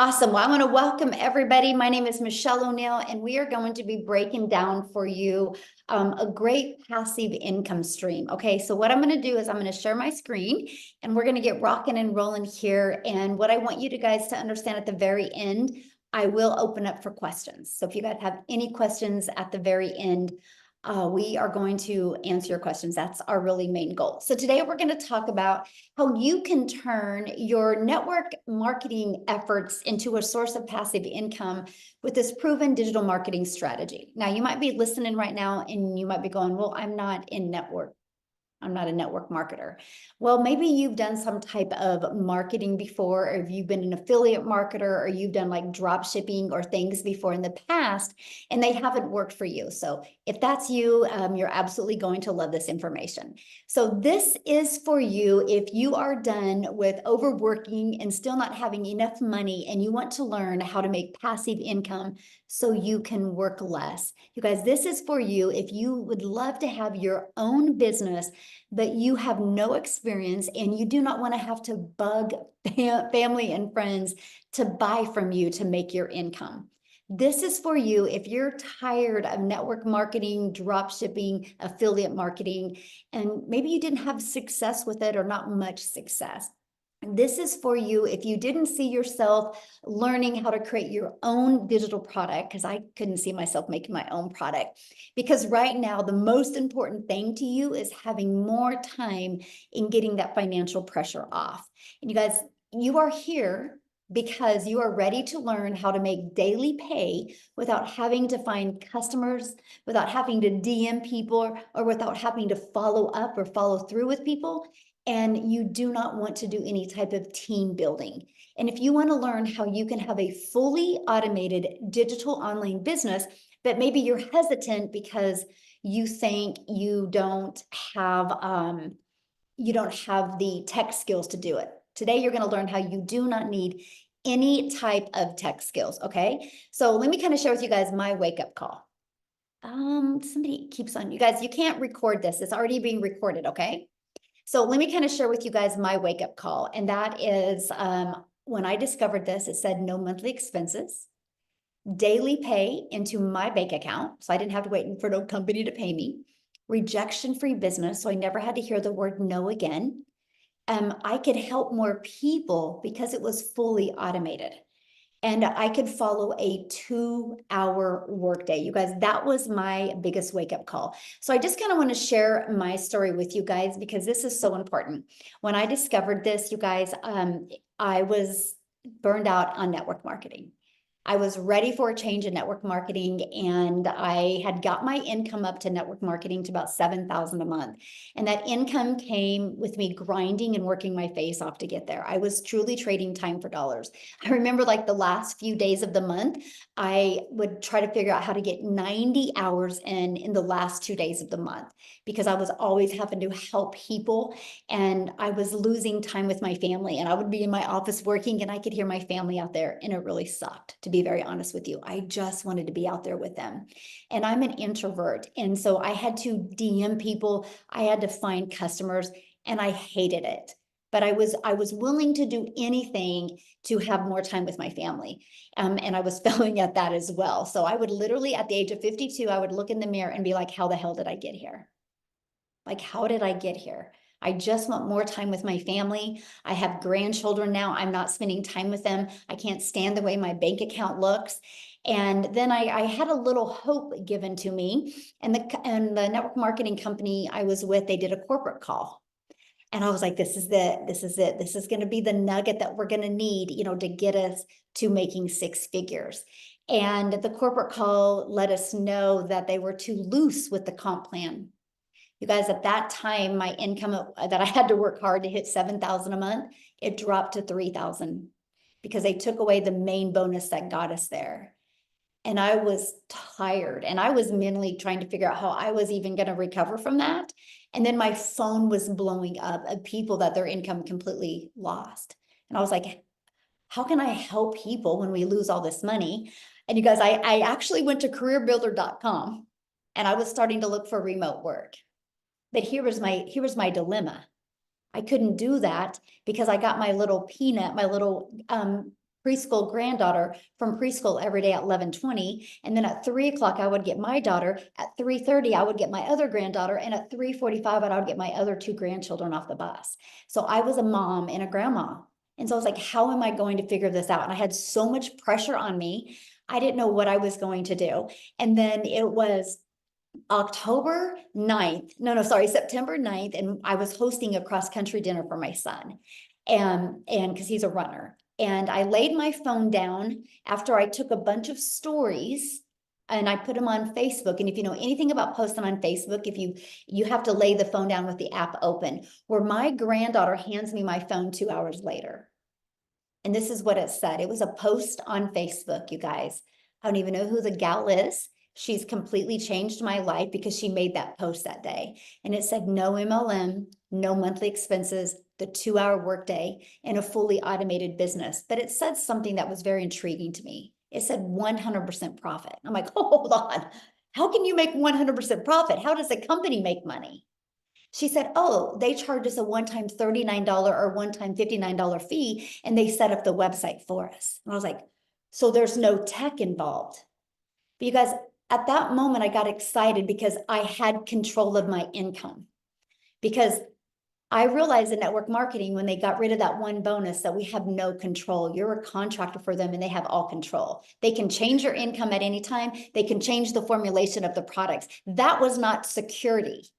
Awesome. Well, I want to welcome everybody. My name is Michelle O'Neill, and we are going to be breaking down for you a great passive income stream. Okay, so what I'm going to do is I'm going to share my screen and we're going to get rocking and rolling here. And what I want you guys to understand at the very end, I will open up for questions. So if you guys have any questions at the very end, we are going to answer your questions. That's our really main goal. So today we're going to talk about how you can turn your network marketing efforts into a source of passive income with this proven digital marketing strategy. Now, you might be listening right now and you might be going, well, I'm not a network marketer. Well, maybe you've done some type of marketing before, or if you've been an affiliate marketer, or you've done like drop shipping or things before in the past, and they haven't worked for you. So if that's you, you're absolutely going to love this information. So this is for you if you are done with overworking and still not having enough money, and you want to learn how to make passive income so you can work less. You guys, this is for you if you would love to have your own business, but you have no experience and you do not want to have to bug family and friends to buy from you to make your income. This is for you if you're tired of network marketing, drop shipping, affiliate marketing, and maybe you didn't have success with it or not much success. This is for you if you didn't see yourself learning how to create your own digital product, because I couldn't see myself making my own product. Because right now, the most important thing to you is having more time in getting that financial pressure off. And you guys, you are here because you are ready to learn how to make daily pay without having to find customers, without having to DM people, or without having to follow up or follow through with people. And you do not want to do any type of team building. And if you want to learn how you can have a fully automated digital online business, but maybe you're hesitant because you think you don't have the tech skills to do it. Today, you're going to learn how you do not need any type of tech skills. Okay. So let me kind of share with you guys my wake-up call. Somebody keeps on, you guys, you can't record this. It's already being recorded. Okay. So let me kind of share with you guys my wake-up call. And that is when I discovered this, it said no monthly expenses, daily pay into my bank account. So I didn't have to wait for no company to pay me, rejection-free business. So I never had to hear the word no again. I could help more people because it was fully automated. And I could follow a 2-hour workday. You guys, that was my biggest wake-up call. So I just kind of want to share my story with you guys because this is so important. When I discovered this, you guys, I was burned out on network marketing. I was ready for a change in network marketing, and I had got my income up to network marketing to about $7,000 a month. And that income came with me grinding and working my face off to get there. I was truly trading time for dollars. I remember like the last few days of the month, I would try to figure out how to get 90 hours in the last 2 days of the month, because I was always having to help people and I was losing time with my family. And I would be in my office working and I could hear my family out there, and it really sucked, to be very honest with you. I just wanted to be out there with them. And I'm an introvert. And so I had to DM people, I had to find customers, and I hated it. But I was willing to do anything to have more time with my family. And I was failing at that as well. So I would literally, at the age of 52, I would look in the mirror and be like, how the hell did I get here? Like, how did I get here? I just want more time with my family. I have grandchildren now. I'm not spending time with them. I can't stand the way my bank account looks. And then I had a little hope given to me. And the network marketing company I was with, they did a corporate call. And I was like, this is it. This is it. This is going to be the nugget that we're going to need, to get us to making 6 figures. And the corporate call let us know that they were too loose with the comp plan. You guys, at that time, my income that I had to work hard to hit 7,000 a month, it dropped to 3,000 because they took away the main bonus that got us there. And I was tired, and I was mentally trying to figure out how I was even going to recover from that. And then my phone was blowing up of people that their income completely lost. And I was like, how can I help people when we lose all this money? And you guys, I actually went to careerbuilder.com and I was starting to look for remote work. But here was my dilemma. I couldn't do that because I got my little peanut, my little preschool granddaughter from preschool every day at 11:20. And then at 3 o'clock, I would get my daughter. At 3:30, I would get my other granddaughter. And at 3:45, I would get my other two grandchildren off the bus. So I was a mom and a grandma. And so I was like, how am I going to figure this out? And I had so much pressure on me. I didn't know what I was going to do. And then it was September 9th, and I was hosting a cross-country dinner for my son, and because he's a runner. And I laid my phone down after I took a bunch of stories and I put them on Facebook. And if you know anything about posting on Facebook, if you have to lay the phone down with the app open, where my granddaughter hands me my phone 2 hours later. And this is what it said. It was a post on Facebook, you guys. I don't even know who the gal is. She's completely changed my life because she made that post that day. And it said, no MLM, no monthly expenses, the 2-hour workday, and a fully automated business. But it said something that was very intriguing to me. It said 100% profit. I'm like, oh, hold on. How can you make 100% profit? How does a company make money? She said, oh, they charge us a one-time $39 or one-time $59 fee, and they set up the website for us. And I was like, so there's no tech involved. But you guys, at that moment, I got excited because I had control of my income. Because I realized in network marketing, when they got rid of that one bonus, that we have no control. You're a contractor for them and they have all control. They can change your income at any time. They can change the formulation of the products. That was not security.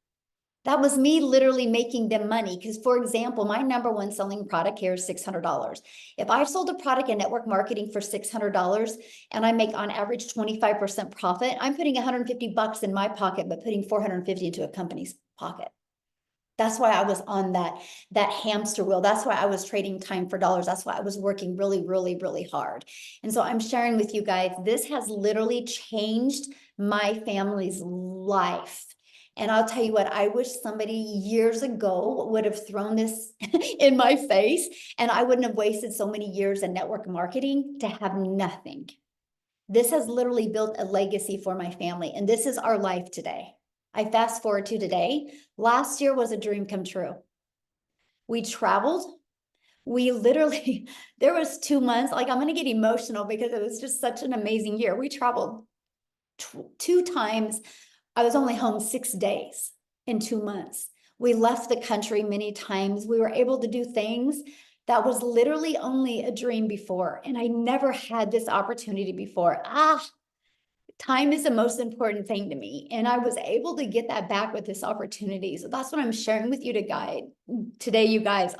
That was me literally making them money. Because, for example, my number one selling product here is $600. If I sold a product in network marketing for $600 and I make on average 25% profit, I'm putting $150 in my pocket, but putting $450 into a company's pocket. That's why I was on that hamster wheel. That's why I was trading time for dollars. That's why I was working really, really, really hard. And so I'm sharing with you guys, this has literally changed my family's life. And I'll tell you what, I wish somebody years ago would have thrown this in my face, and I wouldn't have wasted so many years in network marketing to have nothing. This has literally built a legacy for my family, and this is our life today. I fast forward to today. Last year was a dream come true. We traveled. We literally, there was 2 months, like I'm going to get emotional because it was just such an amazing year. We traveled 2 times. I was only home 6 days in 2 months. We left the country many times. We were able to do things that was literally only a dream before. And I never had this opportunity before. Time is the most important thing to me. And I was able to get that back with this opportunity. So that's what I'm sharing with you today, you guys.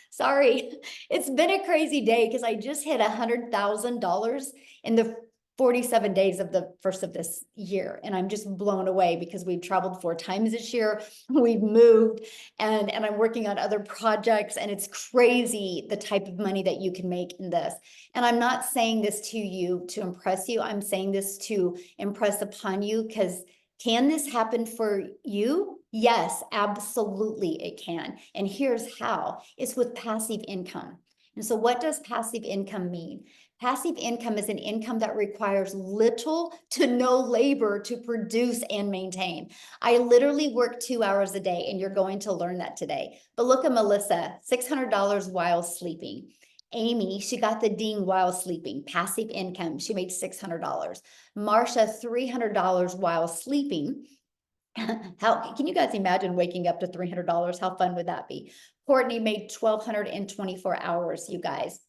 Sorry. It's been a crazy day because I just hit $100,000 in the 47 days of the first of this year. And I'm just blown away because we've traveled 4 times this year. We've moved and I'm working on other projects, and it's crazy the type of money that you can make in this. And I'm not saying this to you to impress you. I'm saying this to impress upon you, because can this happen for you? Yes, absolutely it can. And here's how. It's with passive income. And so what does passive income mean? Passive income is an income that requires little to no labor to produce and maintain. I literally work 2 hours a day, and you're going to learn that today. But look at Melissa, $600 while sleeping. Amy, she got the ding while sleeping, passive income. She made $600. Marsha, $300 while sleeping. How can you guys imagine waking up to $300? How fun would that be? Courtney made 1,200 in 24 hours, you guys.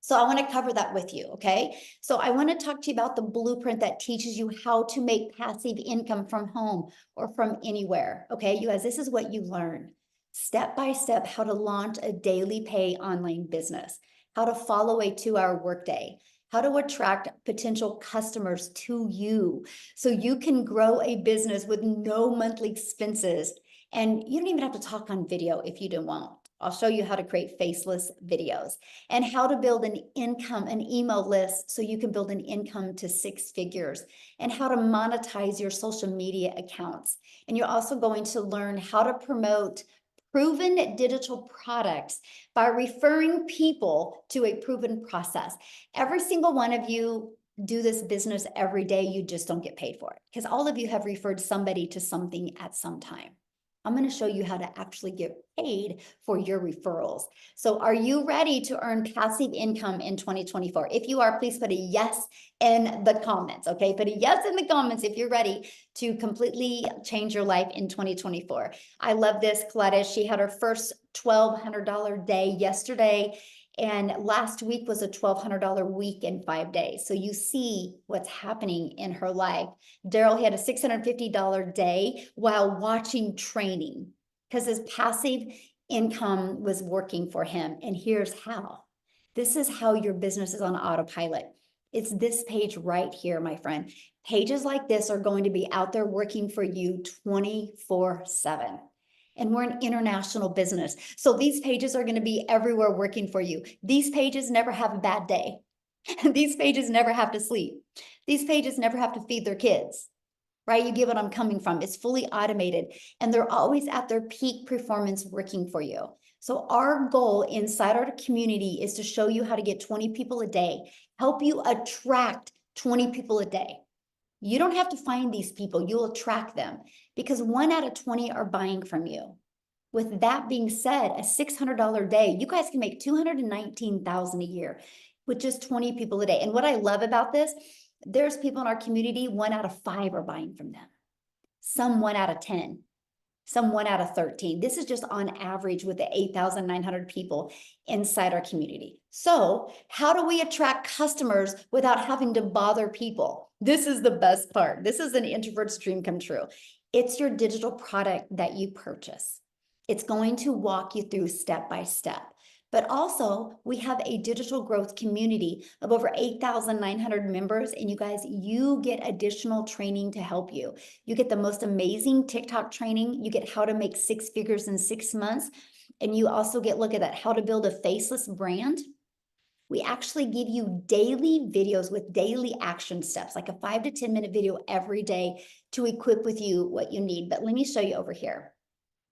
So I want to cover that with you, okay? So I want to talk to you about the blueprint that teaches you how to make passive income from home or from anywhere, okay? You guys, this is what you learn. Step by step, how to launch a daily pay online business, how to follow a 2-hour workday, how to attract potential customers to you so you can grow a business with no monthly expenses. And you don't even have to talk on video if you don't want. I'll show you how to create faceless videos, and how to build an email list so you can build an income to 6 figures, and how to monetize your social media accounts. And you're also going to learn how to promote proven digital products by referring people to a proven process. Every single one of you do this business every day. You just don't get paid for it because all of you have referred somebody to something at some time. I'm going to show you how to actually get paid for your referrals. So are you ready to earn passive income in 2024? If you are, please put a yes in the comments, okay? Put a yes in the comments if you're ready to completely change your life in 2024. I love this. Coletta, she had her first $1,200 day yesterday, and last week was a $1,200 week in 5 days. So you see what's happening in her life. Daryl, he had a $650 day while watching training because his passive income was working for him. And here's how. This is how your business is on autopilot. It's this page right here, my friend. Pages like this are going to be out there working for you 24/7. And we're an international business. So these pages are going to be everywhere working for you. These pages never have a bad day. These pages never have to sleep. These pages never have to feed their kids, right? You get what I'm coming from. It's fully automated, and they're always at their peak performance working for you. So our goal inside our community is to show you how to get 20 people a day, help you attract 20 people a day. You don't have to find these people, you'll attract them because 1 out of 20 are buying from you. With that being said, a $600 day, you guys can make $219,000 a year with just 20 people a day. And what I love about this, there's people in our community, 1 out of 5 are buying from them. Some 1 out of 10, some 1 out of 13. This is just on average with the 8,900 people inside our community. So how do we attract customers without having to bother people? This is the best part. This is an introvert's dream come true. It's your digital product that you purchase. It's going to walk you through step by step. But also, we have a digital growth community of over 8,900 members. And you guys, you get additional training to help you. You get the most amazing TikTok training. You get how to make 6 figures in 6 months. And you also get, look at that, how to build a faceless brand. We actually give you daily videos with daily action steps, like a 5 to 10 minute video every day to equip with you what you need. But let me show you over here.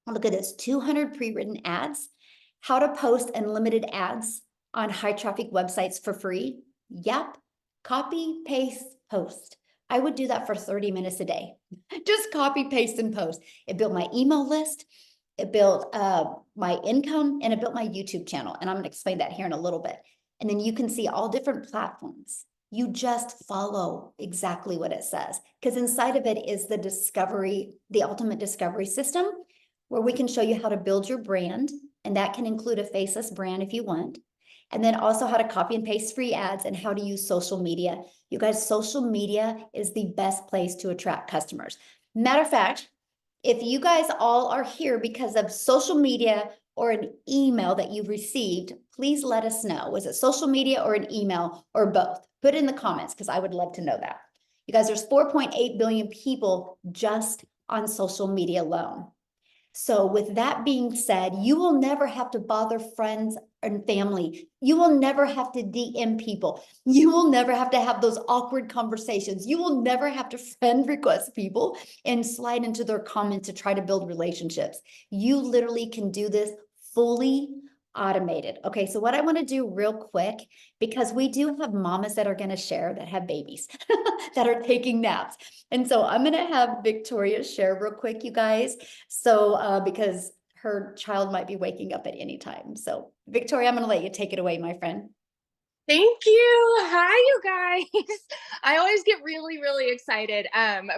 Look at this, 200 pre-written ads, how to post unlimited ads on high traffic websites for free. Yep, copy, paste, post. I would do that for 30 minutes a day. Just copy, paste, and post. It built my email list. It built my income, and it built my YouTube channel. And I'm going to explain that here in a little bit. And then you can see all different platforms. You just follow exactly what it says, because inside of it is the discovery, the ultimate discovery system, where we can show you how to build your brand. And that can include a faceless brand if you want. And then also how to copy and paste free ads and how to use social media. You guys, social media is the best place to attract customers. Matter of fact, if you guys all are here because of social media or an email that you've received, please let us know. Was it social media or an email or both? Put it in the comments because I would love to know that. You guys, there's 4.8 billion people just on social media alone. So with that being said, you will never have to bother friends and family. You will never have to DM people. You will never have to have those awkward conversations. You will never have to friend request people and slide into their comments to try to build relationships. You literally can do this fully automated. Okay, so what I want to do real quick, because we do have mamas that are going to share that have babies that are taking naps. And so I'm going to have Victoria share real quick, you guys. So because her child might be waking up at any time. So Victoria, I'm going to let you take it away, my friend. Thank you. Hi, you guys. I always get really, really excited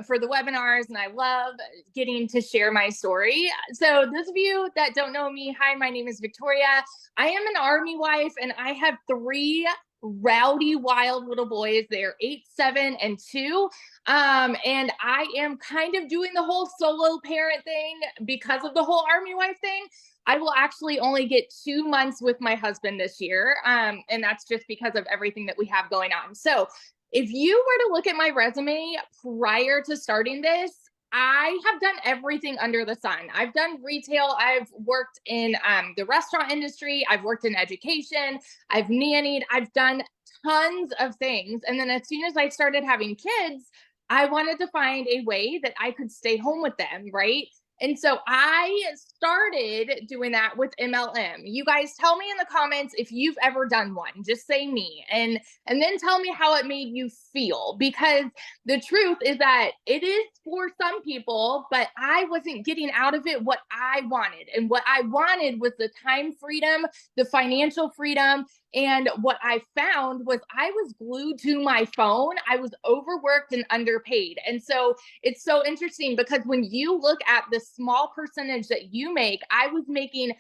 for the webinars, and I love getting to share my story. So those of you that don't know me, hi, my name is Victoria. I am an Army wife, and I have 3 rowdy, wild little boys. They're 8, 7, and 2. And I am kind of doing the whole solo parent thing because of the whole Army wife thing. I will actually only get 2 months with my husband this year. And that's just because of everything that we have going on. So if you were to look at my resume prior to starting this, I have done everything under the sun. I've done retail. I've worked in the restaurant industry. I've worked in education. I've nannied. I've done tons of things. And then as soon as I started having kids, I wanted to find a way that I could stay home with them, right? And so I started doing that with MLM. You guys tell me in the comments if you've ever done one. Just say me, and then tell me how it made you feel, because the truth is that it is for some people, but I wasn't getting out of it what I wanted. And what I wanted was the time freedom, the financial freedom. And what I found was I was glued to my phone. I was overworked and underpaid. And so it's so interesting, because when you look at the small percentage that you make, I was making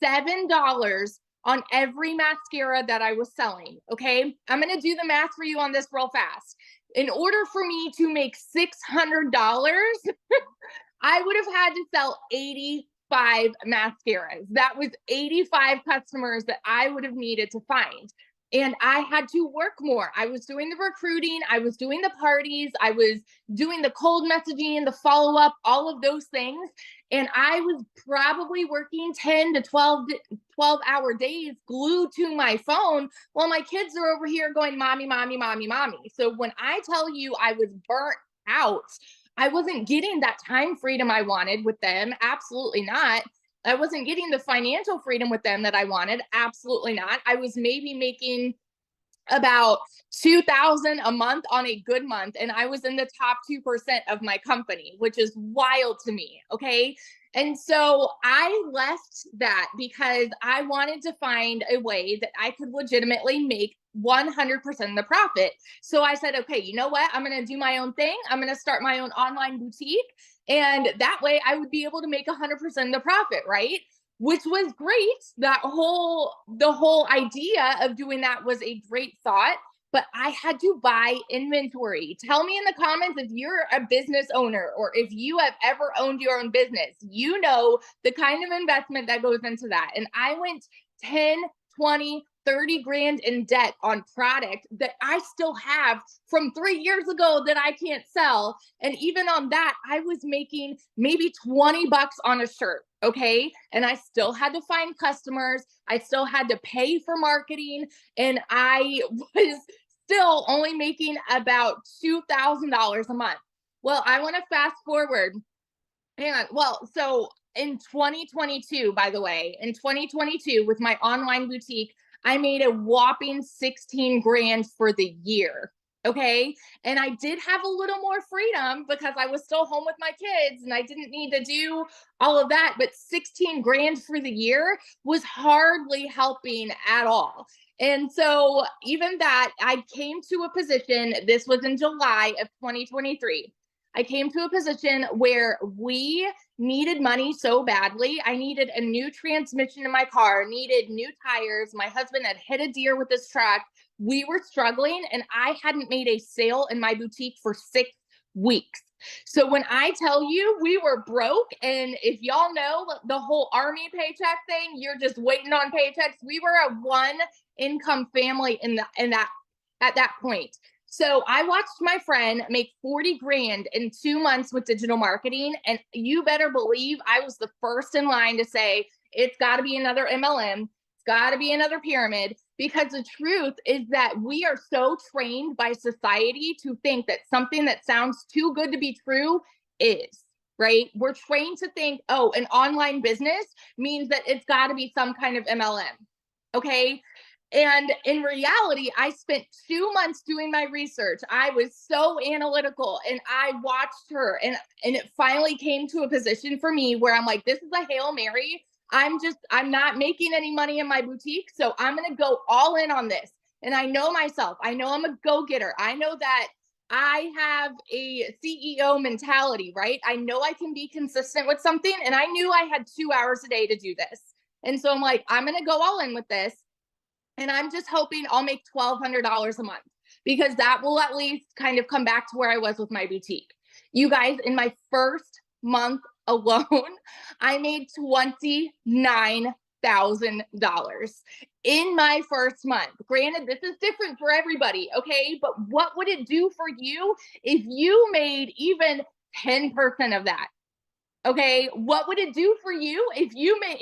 $7 on every mascara that I was selling. Okay. I'm going to do the math for you on this real fast. In order for me to make $600, I would have had to sell 85 mascaras. That was 85 customers that I would have needed to find. And I had to work more. I was doing the recruiting, I was doing the parties, I was doing the cold messaging, the follow-up, all of those things. And I was probably working 10 to 12-hour days glued to my phone while my kids are over here going, mommy, mommy, mommy, mommy. So when I tell you I was burnt out, I wasn't getting that time freedom I wanted with them. Absolutely not. I wasn't getting the financial freedom with them that I wanted. Absolutely not. I was maybe making about $2,000 a month on a good month, and I was in the top 2% of my company, which is wild to me. Okay. And so I left that because I wanted to find a way that I could legitimately make 100% of the profit. So I said, okay, you know what? I'm going to do my own thing. I'm going to start my own online boutique. And that way I would be able to make 100% of the profit, right? Which was great. The whole idea of doing that was a great thought, but I had to buy inventory. Tell me in the comments if you're a business owner, or if you have ever owned your own business. You know the kind of investment that goes into that. And I went 10, 20, 30 grand in debt on product that I still have from 3 years ago that I can't sell. And even on that, I was making maybe 20 bucks on a shirt. Okay. And I still had to find customers. I still had to pay for marketing. And I was still only making about $2,000 a month. Well, I want to fast forward. Hang on. Well, so in 2022, by the way, in 2022, with my online boutique, I made a whopping 16 grand for the year. Okay. And I did have a little more freedom because I was still home with my kids and I didn't need to do all of that. But 16 grand for the year was hardly helping at all. And so even that, I came to a position, this was in July of 2023. I came to a position where we needed money so badly. I needed a new transmission in my car, needed new tires. My husband had hit a deer with his truck. We were struggling, and I hadn't made a sale in my boutique for 6 weeks. So when I tell you we were broke, and if y'all know the whole army paycheck thing, you're just waiting on paychecks. We were a one income family at that point. So I watched my friend make 40 grand in 2 months with digital marketing. And you better believe I was the first in line to say, it's got to be another MLM. It's got to be another pyramid, because the truth is that we are so trained by society to think that something that sounds too good to be true is, right? We're trained to think, oh, an online business means that it's got to be some kind of MLM. Okay. And in reality, I spent 2 months doing my research. I was so analytical, and I watched her, and it finally came to a position for me where I'm like, this is a Hail Mary. I'm not making any money in my boutique. So I'm going to go all in on this. And I know myself. I know I'm a go-getter. I know that I have a CEO mentality, right? I know I can be consistent with something. And I knew I had 2 hours a day to do this. And so I'm like, I'm going to go all in with this. And I'm just hoping I'll make $1,200 a month, because that will at least kind of come back to where I was with my boutique. You guys, in my first month alone, I made $29,000 in my first month. Granted, this is different for everybody, okay? But what would it do for you if you made even 10% of that? Okay, what would it do for you if you went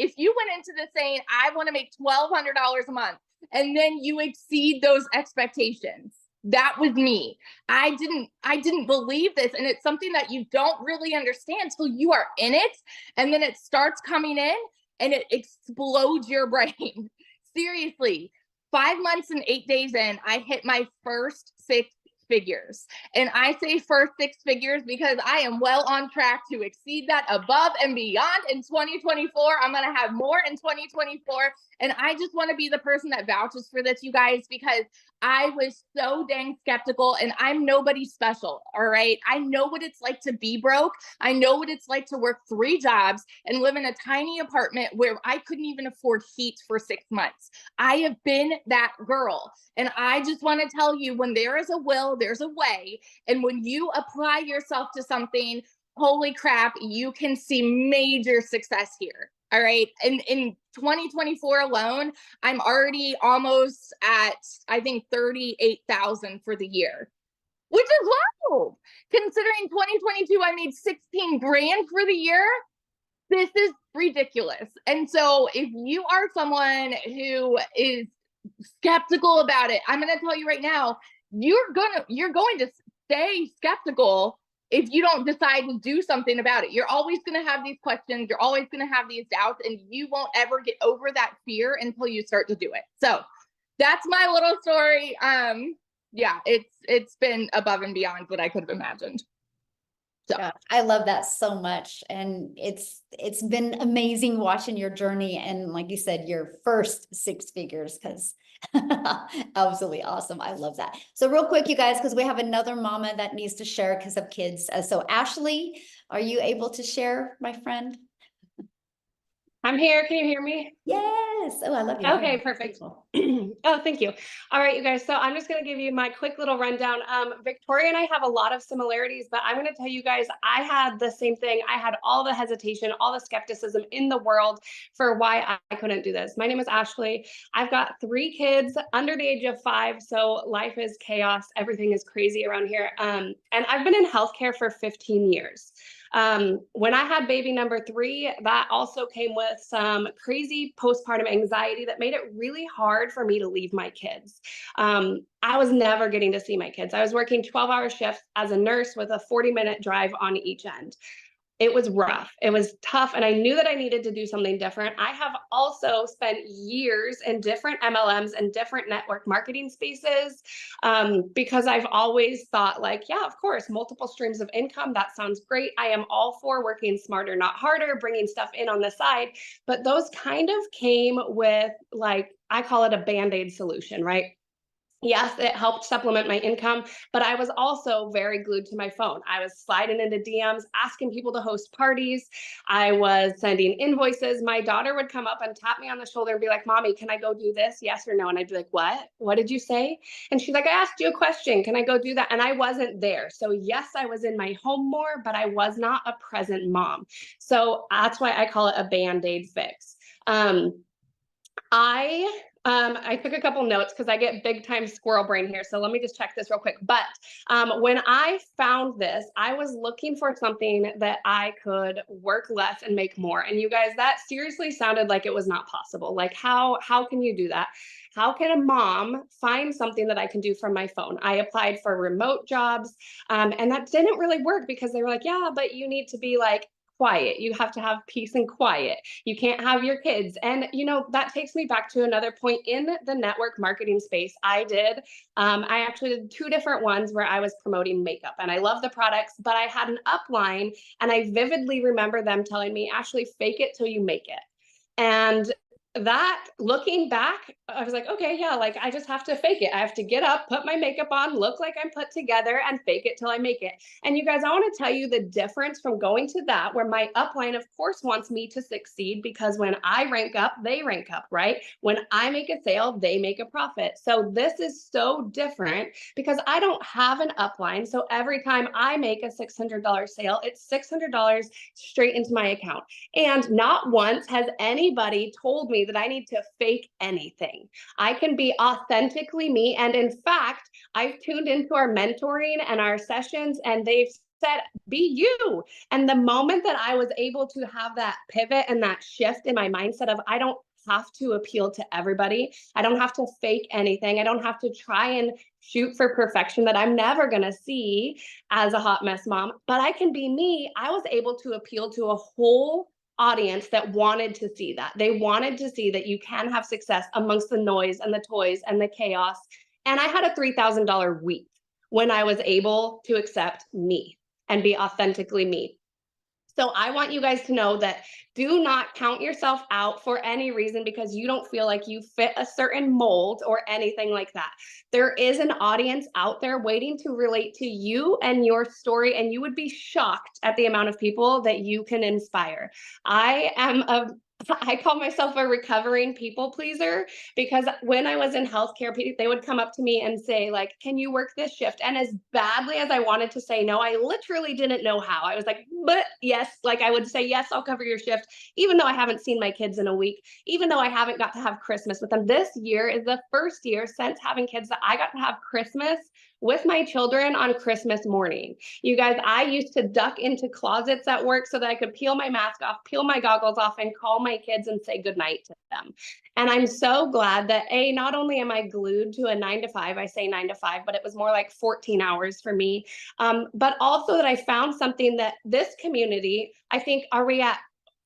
into this saying, I want to make $1,200 a month, and then you exceed those expectations? That was me. I didn't believe this. And it's something that you don't really understand till you are in it. And then it starts coming in and it explodes your brain. Seriously, 5 months and 8 days in, I hit my first 6 figures. And I say first 6 figures because I am well on track to exceed that above and beyond in 2024. I'm going to have more in 2024. And I just want to be the person that vouches for this, you guys, because I was so dang skeptical, and I'm nobody special. All right. I know what it's like to be broke. I know what it's like to work 3 jobs and live in a tiny apartment where I couldn't even afford heat for 6 months. I have been that girl. And I just want to tell you, when there is a will, there's a way. And when you apply yourself to something, holy crap, you can see major success here. All right. And in 2024 alone, I'm already almost at, I think, 38,000 for the year, which is low. Considering 2022, I made 16 grand for the year. This is ridiculous. And so if you are someone who is skeptical about it, I'm going to tell you right now, you're going to stay skeptical if you don't decide to do something about it. You're always going to have these questions. You're always going to have these doubts, and you won't ever get over that fear until you start to do it. So that's my little story. Yeah, it's been above and beyond what I could have imagined. So Yeah, I love that so much. And it's been amazing watching your journey. And like you said, your first 6 figures, because absolutely awesome. I love that. So real quick, you guys, because we have another mama that needs to share because of kids. So Ashley, are you able to share, my friend? I'm here. Can you hear me? Yes. Oh, I love you. Okay, perfect. Oh, thank you. All right, you guys. So I'm just going to give you my quick little rundown. Victoria and I have a lot of similarities, but I'm going to tell you guys, I had the same thing. I had all the hesitation, all the skepticism in the world for why I couldn't do this. My name is Ashley. I've got 3 kids under the age of 5. So life is chaos. Everything is crazy around here. And I've been in healthcare for 15 years. When I had baby number 3, that also came with some crazy postpartum anxiety that made it really hard for me to leave my kids. I was never getting to see my kids. I was working 12-hour shifts as a nurse with a 40-minute drive on each end. It was rough. It was tough. And I knew that I needed to do something different. I have also spent years in different MLMs and different network marketing spaces because I've always thought like, yeah, of course, multiple streams of income. That sounds great. I am all for working smarter, not harder, bringing stuff in on the side. But those kind of came with, like, I call it a Band-Aid solution, right? Yes, it helped supplement my income, but I was also very glued to my phone. I was sliding into DMs, asking people to host parties. I was sending invoices. My daughter would come up and tap me on the shoulder and be like, "Mommy, can I go do this? Yes or no?" And I'd be like, "What? What did you say?" And she's like, "I asked you a question. Can I go do that?" And I wasn't there. So yes, I was in my home more, but I was not a present mom. So that's why I call it a Band-Aid fix. I took a couple notes because I get big time squirrel brain here. So let me just check this real quick. But when I found this, I was looking for something that I could work less and make more. And you guys, that seriously sounded like it was not possible. Like how can you do that? How can a mom find something that I can do from my phone? I applied for remote jobs and that didn't really work because they were like, yeah, but you need to be like quiet. You have to have peace and quiet. You can't have your kids. And, you know, that takes me back to another point in the network marketing space. I actually did 2 different ones where I was promoting makeup and I love the products, but I had an upline and I vividly remember them telling me, "Ashley, fake it till you make it." And that, looking back, I was like, okay, yeah, like I just have to fake it. I have to get up, put my makeup on, look like I'm put together, and fake it till I make it. And you guys, I want to tell you the difference from going to that, where my upline, of course, wants me to succeed because when I rank up, they rank up, right? When I make a sale, they make a profit. So this is so different because I don't have an upline. So every time I make a $600 sale, it's $600 straight into my account. And not once has anybody told me that I need to fake anything. I can be authentically me. And in fact, I've tuned into our mentoring and our sessions, and they've said, be you. And the moment that I was able to have that pivot and that shift in my mindset of, I don't have to appeal to everybody. I don't have to fake anything. I don't have to try and shoot for perfection that I'm never going to see as a hot mess mom, but I can be me. I was able to appeal to a whole audience that wanted to see that. They wanted to see that you can have success amongst the noise and the toys and the chaos. And I had a $3,000 week when I was able to accept me and be authentically me. So I want you guys to know that do not count yourself out for any reason because you don't feel like you fit a certain mold or anything like that. There is an audience out there waiting to relate to you and your story, and you would be shocked at the amount of people that you can inspire. I call myself a recovering people pleaser because when I was in healthcare, they would come up to me and say, like, can you work this shift? And as badly as I wanted to say no, I literally didn't know how. I was like, but yes, like I would say, yes, I'll cover your shift, even though I haven't seen my kids in a week, even though I haven't got to have Christmas with them. This year is the first year since having kids that I got to have Christmas with my children on Christmas morning. You guys, I used to duck into closets at work so that I could peel my mask off, peel my goggles off, and call my kids and say goodnight to them. And I'm so glad that not only am I glued to a 9 to 5, I say 9 to 5, but it was more like 14 hours for me. But also that I found something that this community, I think, are we at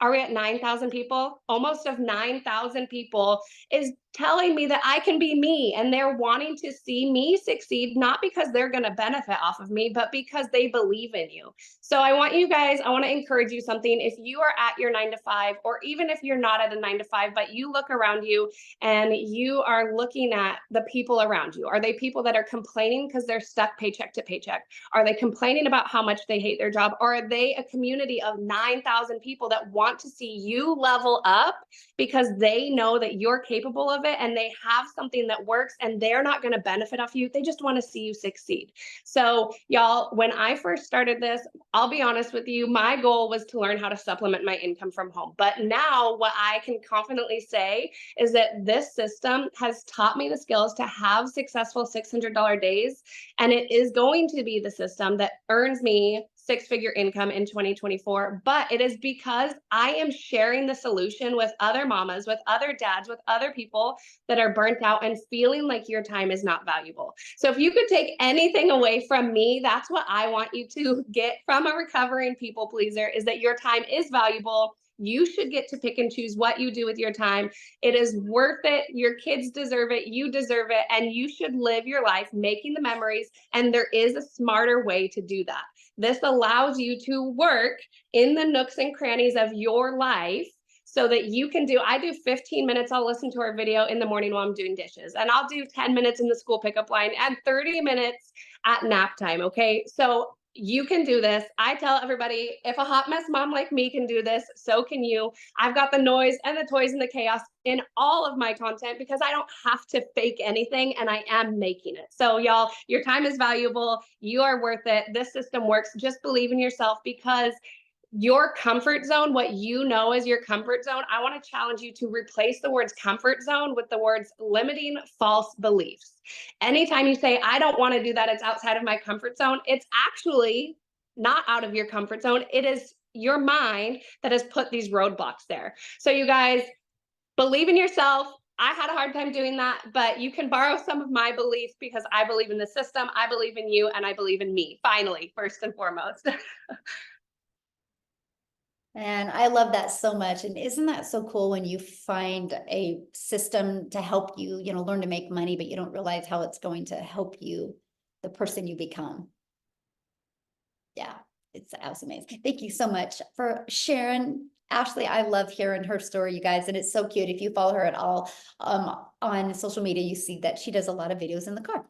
9,000 people? Almost of 9,000 people is telling me that I can be me, and they're wanting to see me succeed, not because they're going to benefit off of me, but because they believe in you. So I want to encourage you something. If you are at your 9 to 5, or even if you're not at a 9 to 5, but you look around you and you are looking at the people around you, are they people that are complaining because they're stuck paycheck to paycheck? Are they complaining about how much they hate their job? Or are they a community of 9,000 people that want to see you level up because they know that you're capable of it and they have something that works and they're not going to benefit off you? They just want to see you succeed. So y'all, when I first started this, I'll be honest with you, my goal was to learn how to supplement my income from home. But now what I can confidently say is that this system has taught me the skills to have successful $600 days. And it is going to be the system that earns me six-figure income in 2024, but it is because I am sharing the solution with other mamas, with other dads, with other people that are burnt out and feeling like your time is not valuable. So if you could take anything away from me, that's what I want you to get from a recovering people pleaser, is that your time is valuable. You should get to pick and choose what you do with your time. It is worth it. Your kids deserve it. You deserve it. And you should live your life making the memories. And there is a smarter way to do that. This allows you to work in the nooks and crannies of your life so that you can I do 15 minutes. I'll listen to our video in the morning while I'm doing dishes, and I'll do 10 minutes in the school pickup line and 30 minutes at nap time. Okay. So you can do this. I tell everybody, if a hot mess mom like me can do this, so can you. I've got the noise and the toys and the chaos in all of my content because I don't have to fake anything, and I am making it. So y'all, your time is valuable. You are worth it. This system works. Just believe in yourself, because your comfort zone, what you know is your comfort zone, I want to challenge you to replace the words comfort zone with the words limiting false beliefs. Anytime you say, I don't want to do that, it's outside of my comfort zone, it's actually not out of your comfort zone. It is your mind that has put these roadblocks there. So you guys, believe in yourself. I had a hard time doing that, but you can borrow some of my beliefs because I believe in the system, I believe in you, and I believe in me, finally, first and foremost. And I love that so much. And isn't that so cool when you find a system to help you, learn to make money, but you don't realize how it's going to help you, the person you become. Yeah, it's amazing. Thank you so much for sharing. Ashley, I love hearing her story, you guys, and it's so cute. If you follow her at all on social media, you see that she does a lot of videos in the car.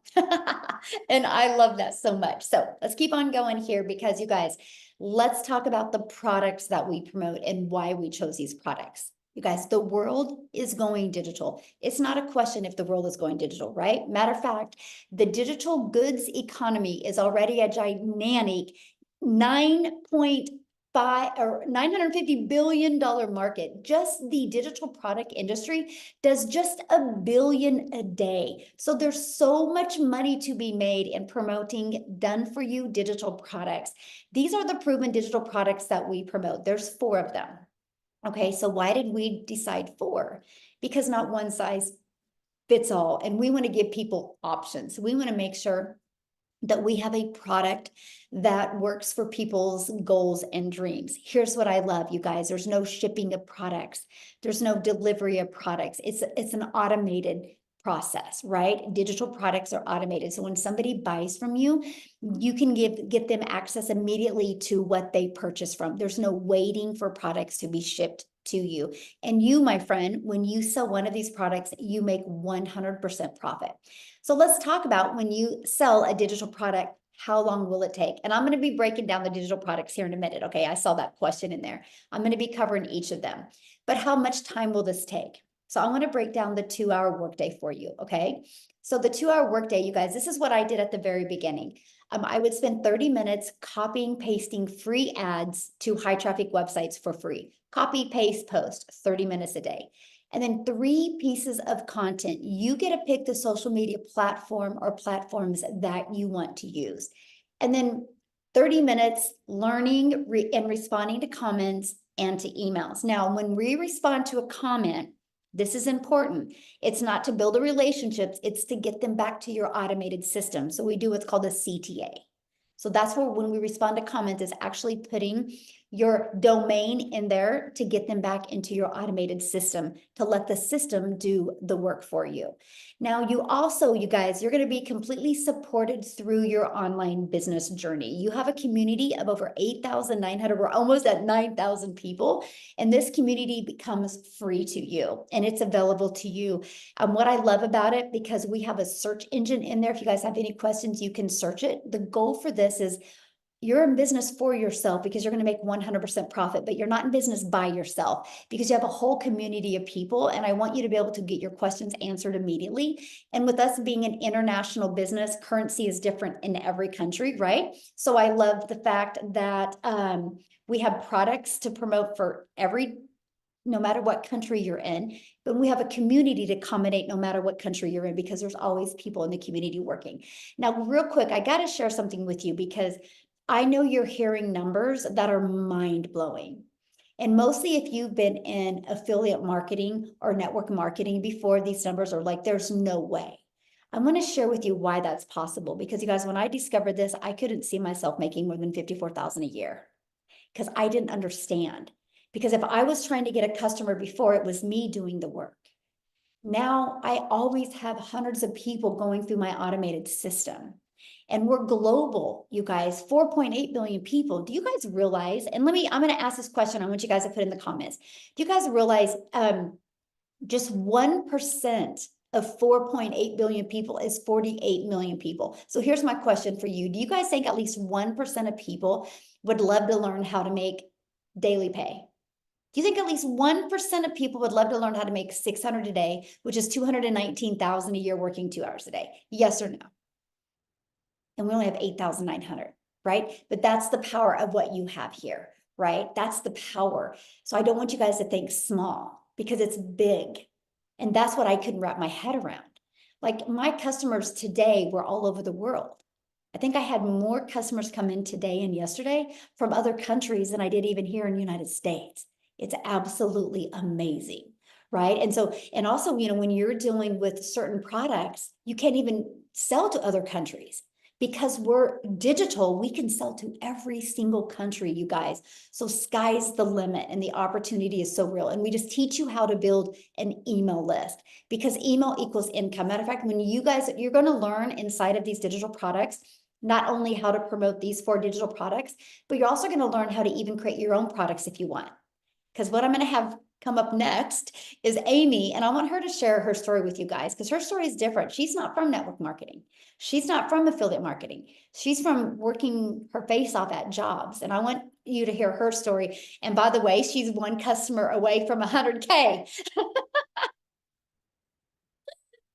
And I love that so much. So let's keep on going here, because you guys, let's talk about the products that we promote and why we chose these products. You guys, the world is going digital. It's not a question if the world is going digital, right? Matter of fact, the digital goods economy is already a gigantic $950 billion market. Just the digital product industry does just $1 billion a day. So there's so much money to be made in promoting done for you digital products. These are the proven digital products that we promote. There's 4 of them. Okay, so why did we decide 4? because not one size fits all. And we want to give people options. We want to make sure that we have a product that works for people's goals and dreams. Here's what I love, you guys. There's no shipping of products. There's no delivery of products. It's an automated process, right? Digital products are automated. So when somebody buys from you, you can get them access immediately to what they purchase from. There's no waiting for products to be shipped to you. And you, my friend, when you sell one of these products, you make 100% profit. So let's talk about when you sell a digital product, how long will it take? And I'm going to be breaking down the digital products here in a minute. Okay, I saw that question in there. I'm going to be covering each of them. But how much time will this take? So I want to break down the 2-hour workday for you. Okay, so the 2-hour workday, you guys, this is what I did at the very beginning. I would spend 30 minutes copying, pasting free ads to high traffic websites for free. Copy, paste, post, 30 minutes a day. And then 3 pieces of content. You get to pick the social media platform or platforms that you want to use. And then 30 minutes learning and responding to comments and to emails. Now, when we respond to a comment, this is important. It's not to build a relationships, it's to get them back to your automated system. So we do what's called a CTA. So that's where when we respond to comments, is actually putting your domain in there to get them back into your automated system, to let the system do the work for you. Now, you also, you guys, you're going to be completely supported through your online business journey. You have a community of over 8,900. We're almost at 9,000 people. And this community becomes free to you and it's available to you. What I love about it, because we have a search engine in there. If you guys have any questions, you can search it. The goal for this is you're in business for yourself because you're going to make 100% profit, but you're not in business by yourself because you have a whole community of people. And I want you to be able to get your questions answered immediately. And with us being an international business, currency is different in every country, right? So I love the fact that we have products to promote for no matter what country you're in, but we have a community to accommodate no matter what country you're in, because there's always people in the community working. Now, real quick, I got to share something with you because I know you're hearing numbers that are mind-blowing. And mostly if you've been in affiliate marketing or network marketing before, these numbers are like, there's no way. I'm going to share with you why that's possible. Because you guys, when I discovered this, I couldn't see myself making more than $54,000 a year because I didn't understand. Because if I was trying to get a customer before, it was me doing the work. Now I always have hundreds of people going through my automated system. And we're global, you guys, 4.8 billion people. Do you guys realize, and I'm going to ask this question, I want you guys to put in the comments. Do you guys realize just 1% of 4.8 billion people is 48 million people? So here's my question for you. Do you guys think at least 1% of people would love to learn how to make daily pay? Do you think at least 1% of people would love to learn how to make 600 a day, which is 219,000 a year working 2 hours a day? Yes or no? And we only have 8,900, right? But that's the power of what you have here, right? That's the power. So I don't want you guys to think small because it's big. And that's what I couldn't wrap my head around. Like my customers today were all over the world. I think I had more customers come in today and yesterday from other countries than I did even here in the United States. It's absolutely amazing, right? And so, and also, you know, when you're dealing with certain products, you can't even sell to other countries. Because we're digital, we can sell to every single country, you guys. So sky's the limit and the opportunity is so real. And we just teach you how to build an email list because email equals income. Matter of fact, when you guys, you're going to learn inside of these digital products, not only how to promote these 4 digital products, but you're also going to learn how to even create your own products if you want. Because what I'm going to have come up next is Amy, and I want her to share her story with you guys because her story is different. She's not from network marketing. She's not from affiliate marketing. She's from working her face off at jobs. And I want you to hear her story. And by the way, she's 1 customer away from 100K.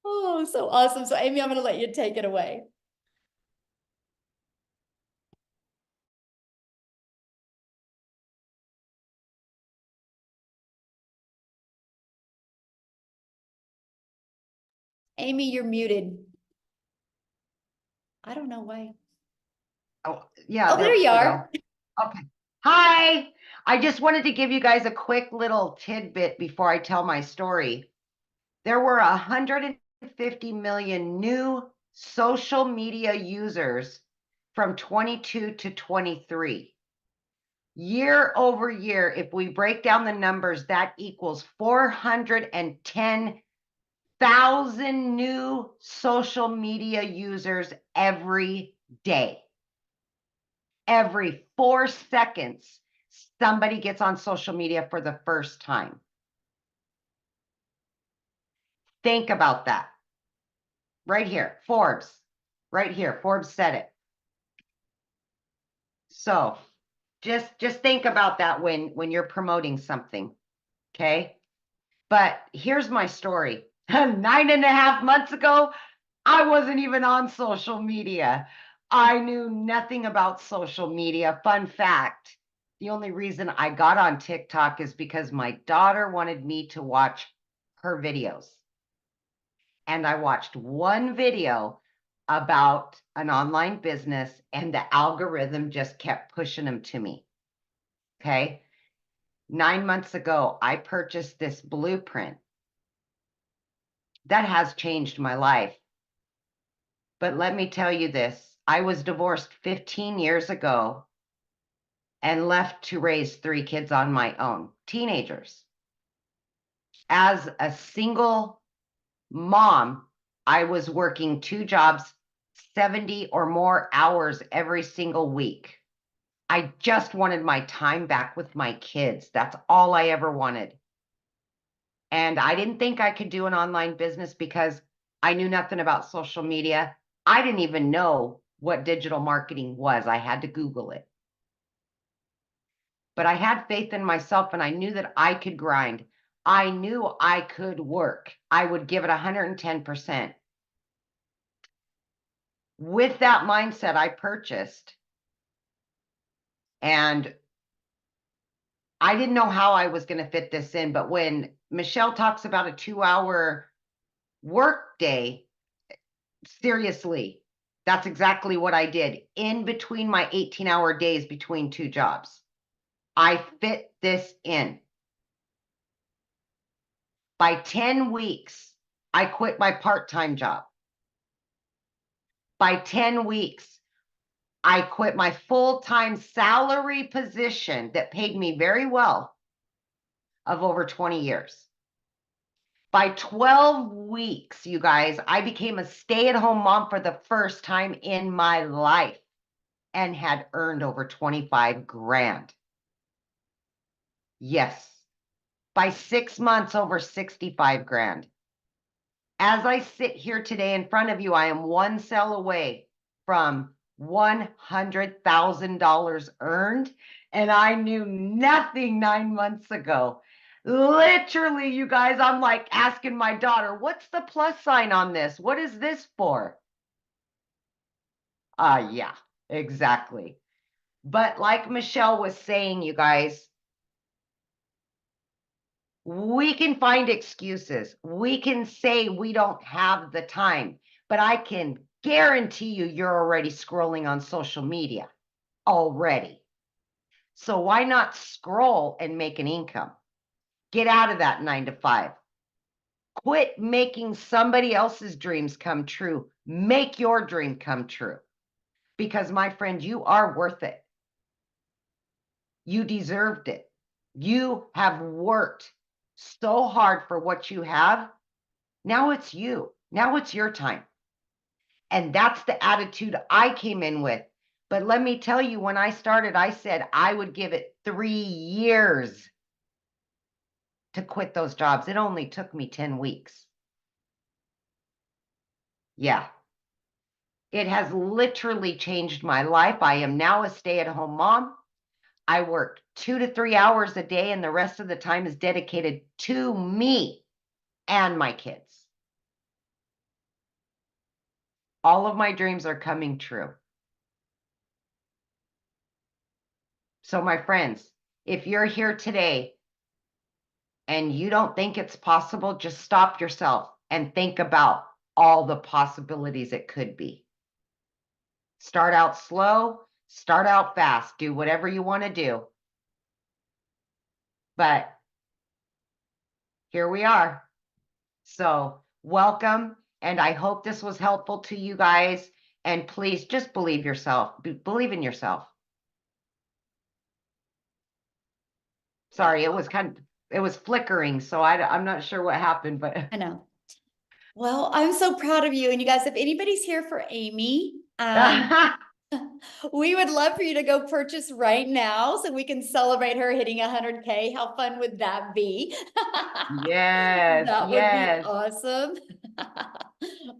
Oh, so awesome. So Amy, I'm going to let you take it away. Amy, you're muted. I don't know why. Oh, yeah. Oh, there you are. Okay. Hi. I just wanted to give you guys a quick little tidbit before I tell my story. There were 150 million new social media users from 22 to 23. Year over year, if we break down the numbers, that equals 410,000 new social media users every day. Every 4 seconds, somebody gets on social media for the first time. Think about that. Right here, Forbes. Right here, Forbes said it. So just think about that when you're promoting something, okay? But here's my story. 9.5 months ago, I wasn't even on social media. I knew nothing about social media. Fun fact, the only reason I got on TikTok is because my daughter wanted me to watch her videos. And I watched one video about an online business, and the algorithm just kept pushing them to me. Okay. 9 months ago, I purchased this blueprint that has changed my life. But let me tell you this, I was divorced 15 years ago and left to raise 3 kids on my own, teenagers. As a single mom, I was working 2 jobs, 70 or more hours every single week. I just wanted my time back with my kids. That's all I ever wanted. And I didn't think I could do an online business because I knew nothing about social media. I didn't even know what digital marketing was. I had to Google it. But I had faith in myself, and I knew that I could grind. I knew I could work. I would give it 110%. With that mindset, I purchased, and I didn't know how I was going to fit this in, but when Michelle talks about a 2-hour work day, seriously, that's exactly what I did in between my 18-hour days between 2 jobs. I fit this in. By 10 weeks, I quit my part-time job. By 10 weeks, I quit my full-time salary position that paid me very well of over 20 years. By 12 weeks, you guys, I became a stay-at-home mom for the first time in my life and had earned over 25 grand. Yes. By 6 months, over 65 grand. As I sit here today in front of you, I am 1 sale away from $100,000 earned, and I knew nothing 9 months ago. Literally, you guys, I'm like asking my daughter, what's the plus sign on this? What is this for? Yeah, exactly. But like Michelle was saying, you guys, we can find excuses. We can say we don't have the time, but I can guarantee you're already scrolling on social media already. So why not scroll and make an income? Get out of that 9 to 5. Quit making somebody else's dreams come true. Make your dream come true. Because my friend, you are worth it. You deserved it. You have worked so hard for what you have. Now it's you. Now it's your time. And that's the attitude I came in with. But let me tell you, when I started, I said I would give it 3 years to quit those jobs. It only took me 10 weeks. Yeah. It has literally changed my life. I am now a stay-at-home mom. I work 2 to 3 hours a day, and the rest of the time is dedicated to me and my kids. All of my dreams are coming true. So my friends, if you're here today and you don't think it's possible, just stop yourself and think about all the possibilities it could be. Start out slow, start out fast, do whatever you want to do. But here we are, So welcome. And I hope this was helpful to you guys. And please just believe yourself, believe in yourself. Sorry, it was flickering. So I'm not sure what happened, but I know. Well, I'm so proud of you. And you guys, if anybody's here for Amy, we would love for you to go purchase right now so we can celebrate her hitting 100K. How fun would that be? yes, That would be yes. awesome.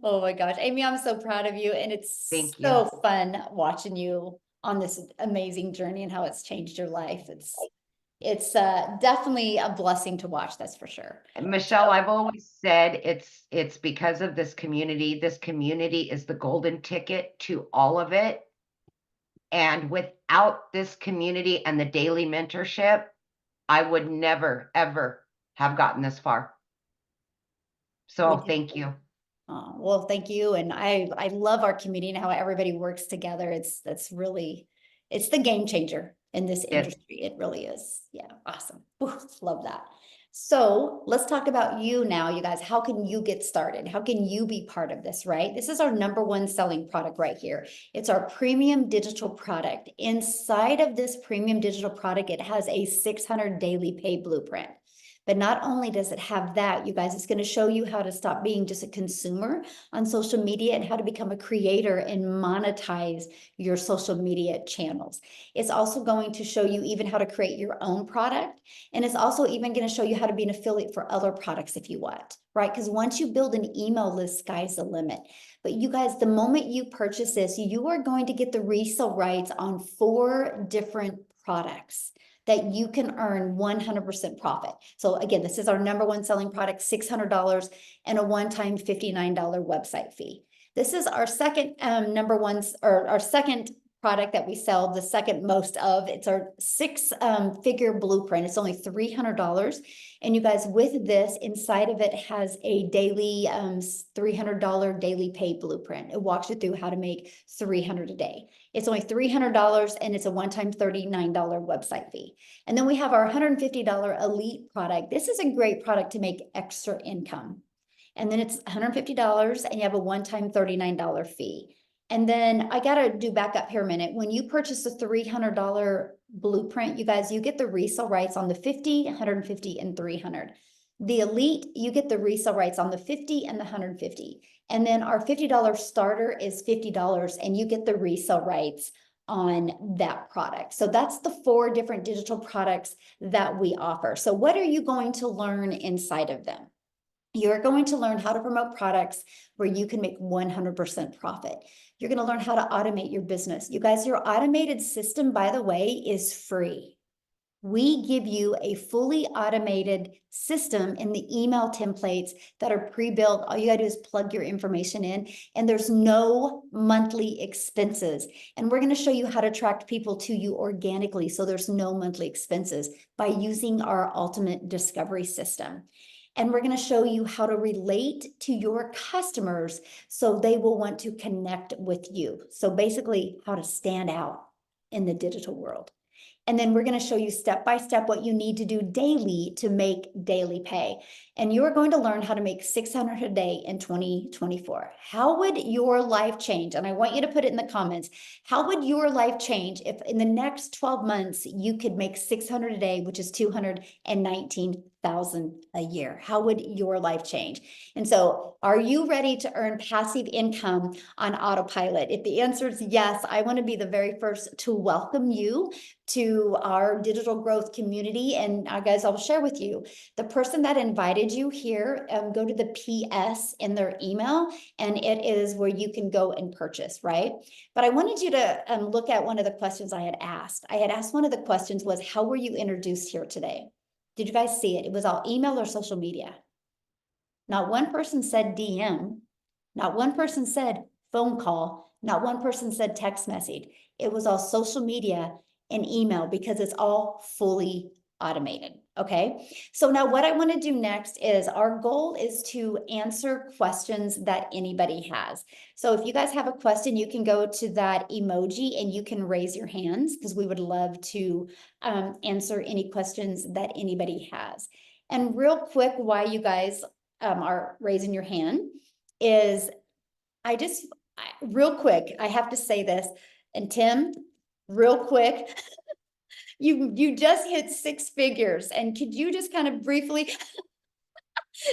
Oh my gosh, Amy, I'm so proud of you. And it's Thank so you. fun watching you on this amazing journey and how it's changed your life. It's definitely a blessing to watch, that's for sure. Michelle, I've always said it's because of this community. This community is the golden ticket to all of it. And without this community and the daily mentorship, I would never, ever have gotten this far. So thank you. Oh, well, thank you. And I love our community and how everybody works together. It's the game changer in this industry. It really is. Yeah, awesome. Ooh, love that. So let's talk about you now, you guys. How can you get started? How can you be part of this, right? This is our #1 selling product right here. It's our premium digital product. Inside of this premium digital product, it has a 600 daily pay blueprint. But not only does it have that, you guys, it's going to show you how to stop being just a consumer on social media and how to become a creator and monetize your social media channels. It's also going to show you even how to create your own product. And it's also even going to show you how to be an affiliate for other products if you want, right? Because once you build an email list, sky's the limit. But you guys, the moment you purchase this, you are going to get the resale rights on 4 different products that you can earn 100% profit. So again, this is our #1 selling product, $600 and a one-time $59 website fee. This is our second #1 or our second product that we sell, the second most of. It's our 6-figure blueprint. It's only $300. And you guys, with this, inside of it has a daily $300 daily pay blueprint. It walks you through how to make $300 a day. It's only $300 and it's a one-time $39 website fee. And then we have our $150 elite product. This is a great product to make extra income. And then it's $150 and you have a one-time $39 fee. And then I got to do back up here a minute. When you purchase a $300 blueprint, you guys, you get the resale rights on the 50, 150, and 300. The elite, you get the resale rights on the 50 and the 150. And then our $50 starter is $50 and you get the resale rights on that product. So that's the 4 different digital products that we offer. So what are you going to learn inside of them? You're going to learn how to promote products where you can make 100% profit. You're going to learn how to automate your business. You guys, your automated system, by the way, is free. We give you a fully automated system in the email templates that are pre-built. All you gotta do is plug your information in, and there's no monthly expenses. And we're gonna show you how to attract people to you organically, so there's no monthly expenses by using our ultimate discovery system. And we're going to show you how to relate to your customers so they will want to connect with you. So basically, how to stand out in the digital world. And then we're going to show you step by step what you need to do daily to make daily pay. And you're going to learn how to make $600 a day in 2024. How would your life change? And I want you to put it in the comments. How would your life change if in the next 12 months you could make $600 a day, which is $219,000 a year? How would your life change? And so are you ready to earn passive income on autopilot? If the answer is yes, I want to be the very first to welcome you to our digital growth community. And guys, I'll share with you, the person that invited you here, go to the PS in their email, and it is where you can go and purchase, right? But I wanted you to look at one of the questions I had asked. I had asked one of the questions was, how were you introduced here today? Did you guys see it? It was all email or social media. Not one person said DM. Not one person said phone call. Not one person said text message. It was all social media and email because it's all fully automated. Okay. So now what I want to do next is our goal is to answer questions that anybody has. So if you guys have a question, you can go to that emoji and you can raise your hands because we would love to answer any questions that anybody has. And real quick, why you guys, are raising your hand is real quick, I have to say this, and Tim, real quick, you just hit 6 figures, and could you just kind of briefly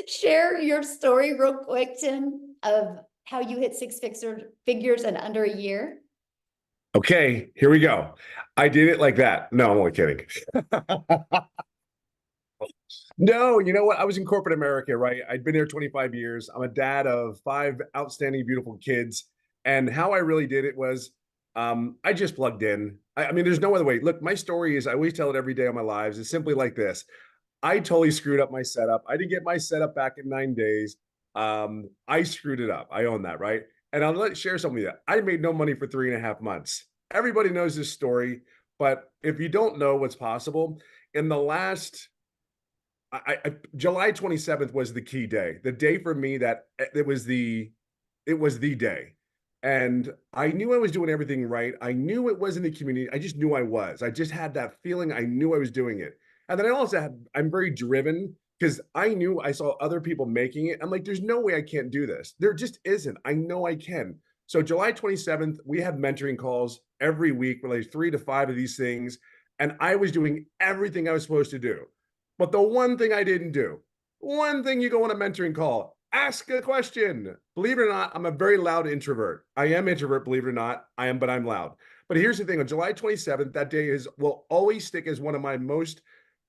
share your story real quick, Tim, of how you hit 6 figures in under a year? Okay, here we go. I did it like that. No, I'm only kidding. No, you know what? I was in corporate America, right? I'd been there 25 years. I'm a dad of 5 outstanding, beautiful kids. And how I really did it was I just plugged in. I mean, there's no other way. Look, my story is I always tell it every day of my lives. It's simply like this. I totally screwed up my setup. I didn't get my setup back in 9 days. I screwed it up. I own that, right? And I'll share something with you. I made no money for 3.5 months. Everybody knows this story, but if you don't know what's possible, in the last July 27th was the key day. The day for me that it was the day. And I knew I was doing everything right. I knew it was in the community. I just knew I was. I just had that feeling. I knew I was doing it. And then I'm very driven because I knew I saw other people making it. I'm like, there's no way I can't do this. There just isn't. I know I can. So July 27th, we had mentoring calls every week, like 3 to 5 of these things. And I was doing everything I was supposed to do. But the one thing I didn't do, one thing you go on a mentoring call, ask a question. Believe it or not, I'm a very loud introvert. I am introvert, believe it or not. But I'm loud. But here's the thing, on July 27th, that day will always stick as one of my most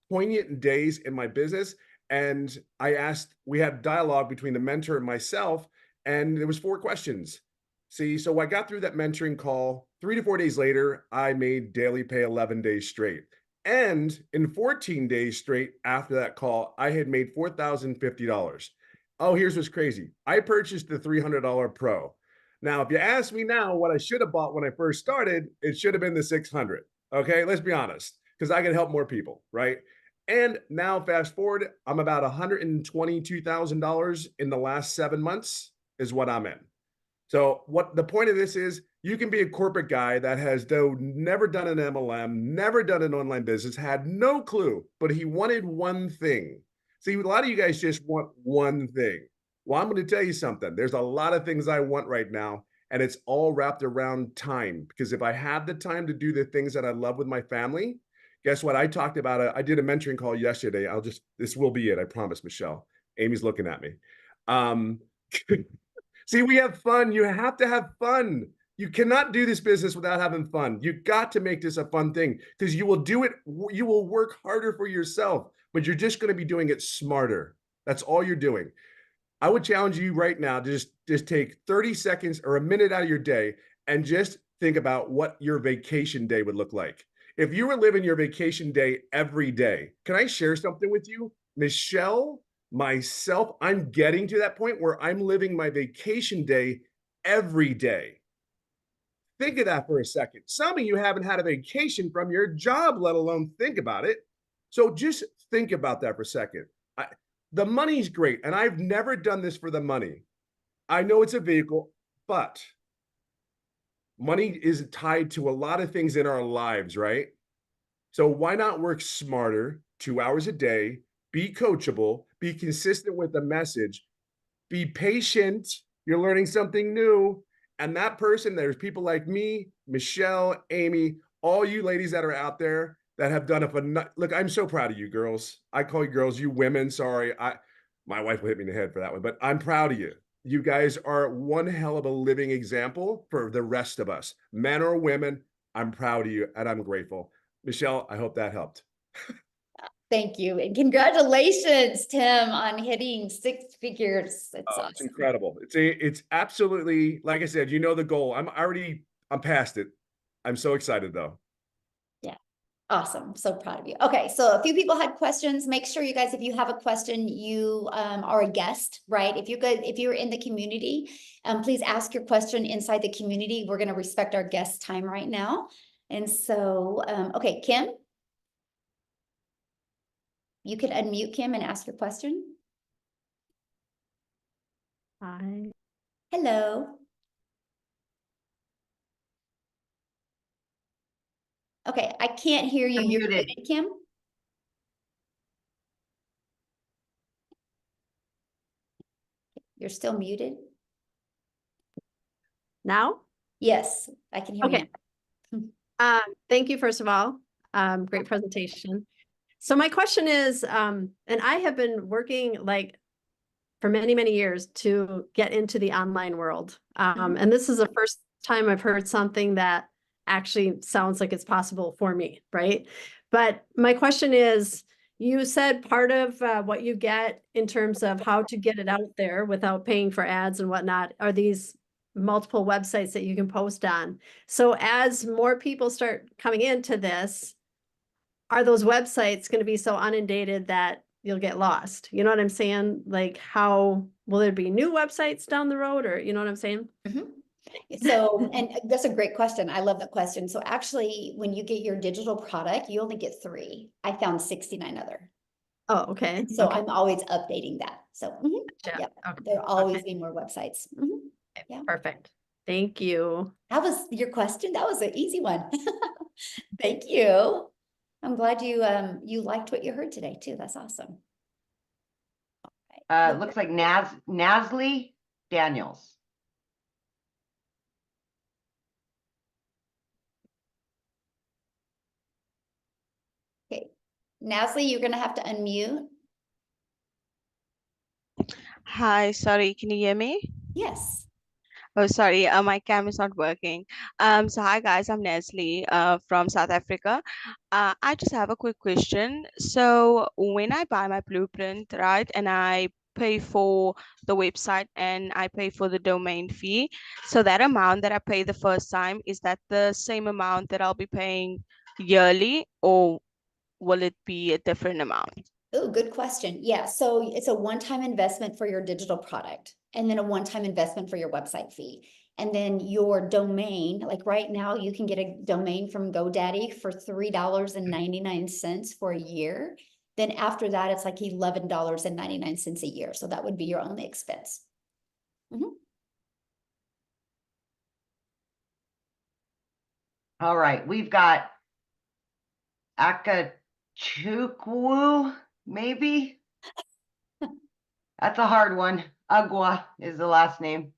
poignant days in my business. And we had dialogue between the mentor and myself, and there was 4 questions. See, so I got through that mentoring call. 3 to 4 days later, I made daily pay 11 days straight. And in 14 days straight after that call, I had made $4,050. Oh, here's what's crazy. I purchased the $300 Pro. Now, if you ask me now what I should have bought when I first started, it should have been the 600. Okay, let's be honest, because I can help more people, right? And now fast forward, I'm about $122,000 in the last 7 months is what I'm in. So what the point of this is, you can be a corporate guy that has never done an MLM, never done an online business, had no clue, but he wanted one thing. See, a lot of you guys just want one thing. Well, I'm going to tell you something. There's a lot of things I want right now, and it's all wrapped around time. Because if I have the time to do the things that I love with my family, guess what? I talked about I did a mentoring call yesterday. This will be it. I promise, Michelle. Amy's looking at me. See, we have fun. You have to have fun. You cannot do this business without having fun. You got to make this a fun thing because you will do it. You will work harder for yourself, but you're just going to be doing it smarter. That's all you're doing. I would challenge you right now to just take 30 seconds or a minute out of your day and just think about what your vacation day would look like. If you were living your vacation day every day, can I share something with you? Michelle, myself, I'm getting to that point where I'm living my vacation day every day. Think of that for a second. Some of you haven't had a vacation from your job, let alone think about it. So just think about that for a second. The money's great, and I've never done this for the money. I know it's a vehicle, but money is tied to a lot of things in our lives, right? So why not work smarter, 2 hours a day, be coachable, be consistent with the message, be patient. You're learning something new. And that person, there's people like me, Michelle, Amy, all you ladies that are out there that have done look, I'm so proud of you girls. I call you girls, you women. Sorry. My wife will hit me in the head for that one, but I'm proud of you. You guys are one hell of a living example for the rest of us, men or women. I'm proud of you and I'm grateful. Michelle, I hope that helped. Thank you. And congratulations, Tim, on hitting 6 figures. It's awesome. It's incredible. It's absolutely, like I said, you know the goal. I'm past it. I'm so excited though. Yeah. Awesome. So proud of you. Okay. So a few people had questions. Make sure you guys, if you have a question, you are a guest, right? If you're in the community, please ask your question inside the community. We're going to respect our guest time right now. And so, okay, Kim, you can unmute Kim and ask your question. Hi. Hello. Okay, I can't hear you. You're muted, Kim. You're still muted. Now? Yes, I can hear Okay. you. Thank you, first of all. Great presentation. So my question is, and I have been working like for many, many years to get into the online world. And this is the first time I've heard something that actually sounds like it's possible for me, right? But my question is, you said part of what you get in terms of how to get it out there without paying for ads and whatnot are these multiple websites that you can post on. So as more people start coming into this, are those websites going to be so inundated that you'll get lost? You know what I'm saying? Like, how will there be new websites down the road, or you know what I'm saying? So, and that's a great question. I love that question. So actually, when you get your digital product, you only get 3. I found 69 other. Oh, okay. So okay. I'm always updating that. So Gotcha. yep, Okay. there'll always Okay. be more websites. Yeah. Perfect. Thank you. That was your question. That was an easy one. Thank you. I'm glad you liked what you heard today too. That's awesome. Looks like Nasli Daniels. Okay, Nasli, you're gonna have to unmute. Hi, sorry, can you hear me? Yes. Oh, sorry, my cam is not working. So hi guys, I'm Nestle, from South Africa. I just have a quick question. So when I buy my blueprint, right, and I pay for the website and I pay for the domain fee, so that amount that I pay the first time, is that the same amount that I'll be paying yearly, or will it be a different amount? Oh, good question. Yeah, so it's a one-time investment for your digital product and then a one-time investment for your website fee. And then your domain, like right now, you can get a domain from GoDaddy for $3.99 for a year. Then after that, it's like $11.99 a year. So that would be your only expense. All right, we've got Akachukwu, maybe? That's a hard one. Agua is the last name.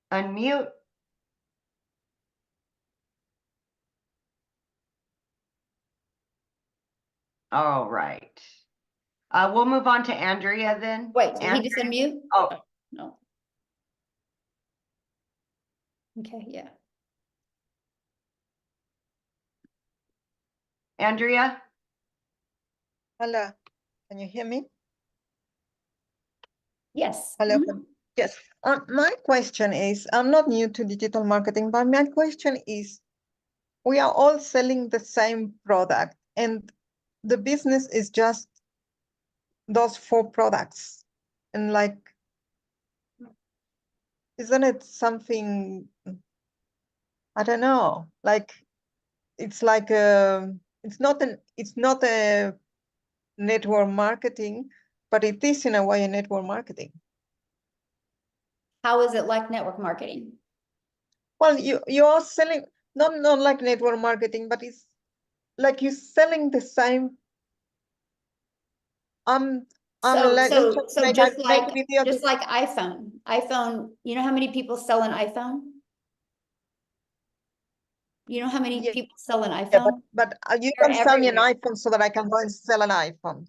Unmute. All right. We'll move on to Andrea then. Wait, did he just unmute? Oh. No. Okay, yeah. Andrea? Hello, can you hear me? Yes. Hello. Mhm. Yes. My question is, I'm not new to digital marketing, but my question is, we are all selling the same product and the business is just those 4 products. And like, isn't it something, I don't know, like, it's like, it's not a network marketing, but it is in a way a network marketing. How is it like network marketing? Well, you are selling not like network marketing, but it's like you're selling the same. So Let's make just a like video. iPhone, you know how many people sell an iPhone? You know how many Yeah, people sell an yeah, iPhone? but you They're can sell me an everywhere. iPhone so that I can go and sell an iPhone.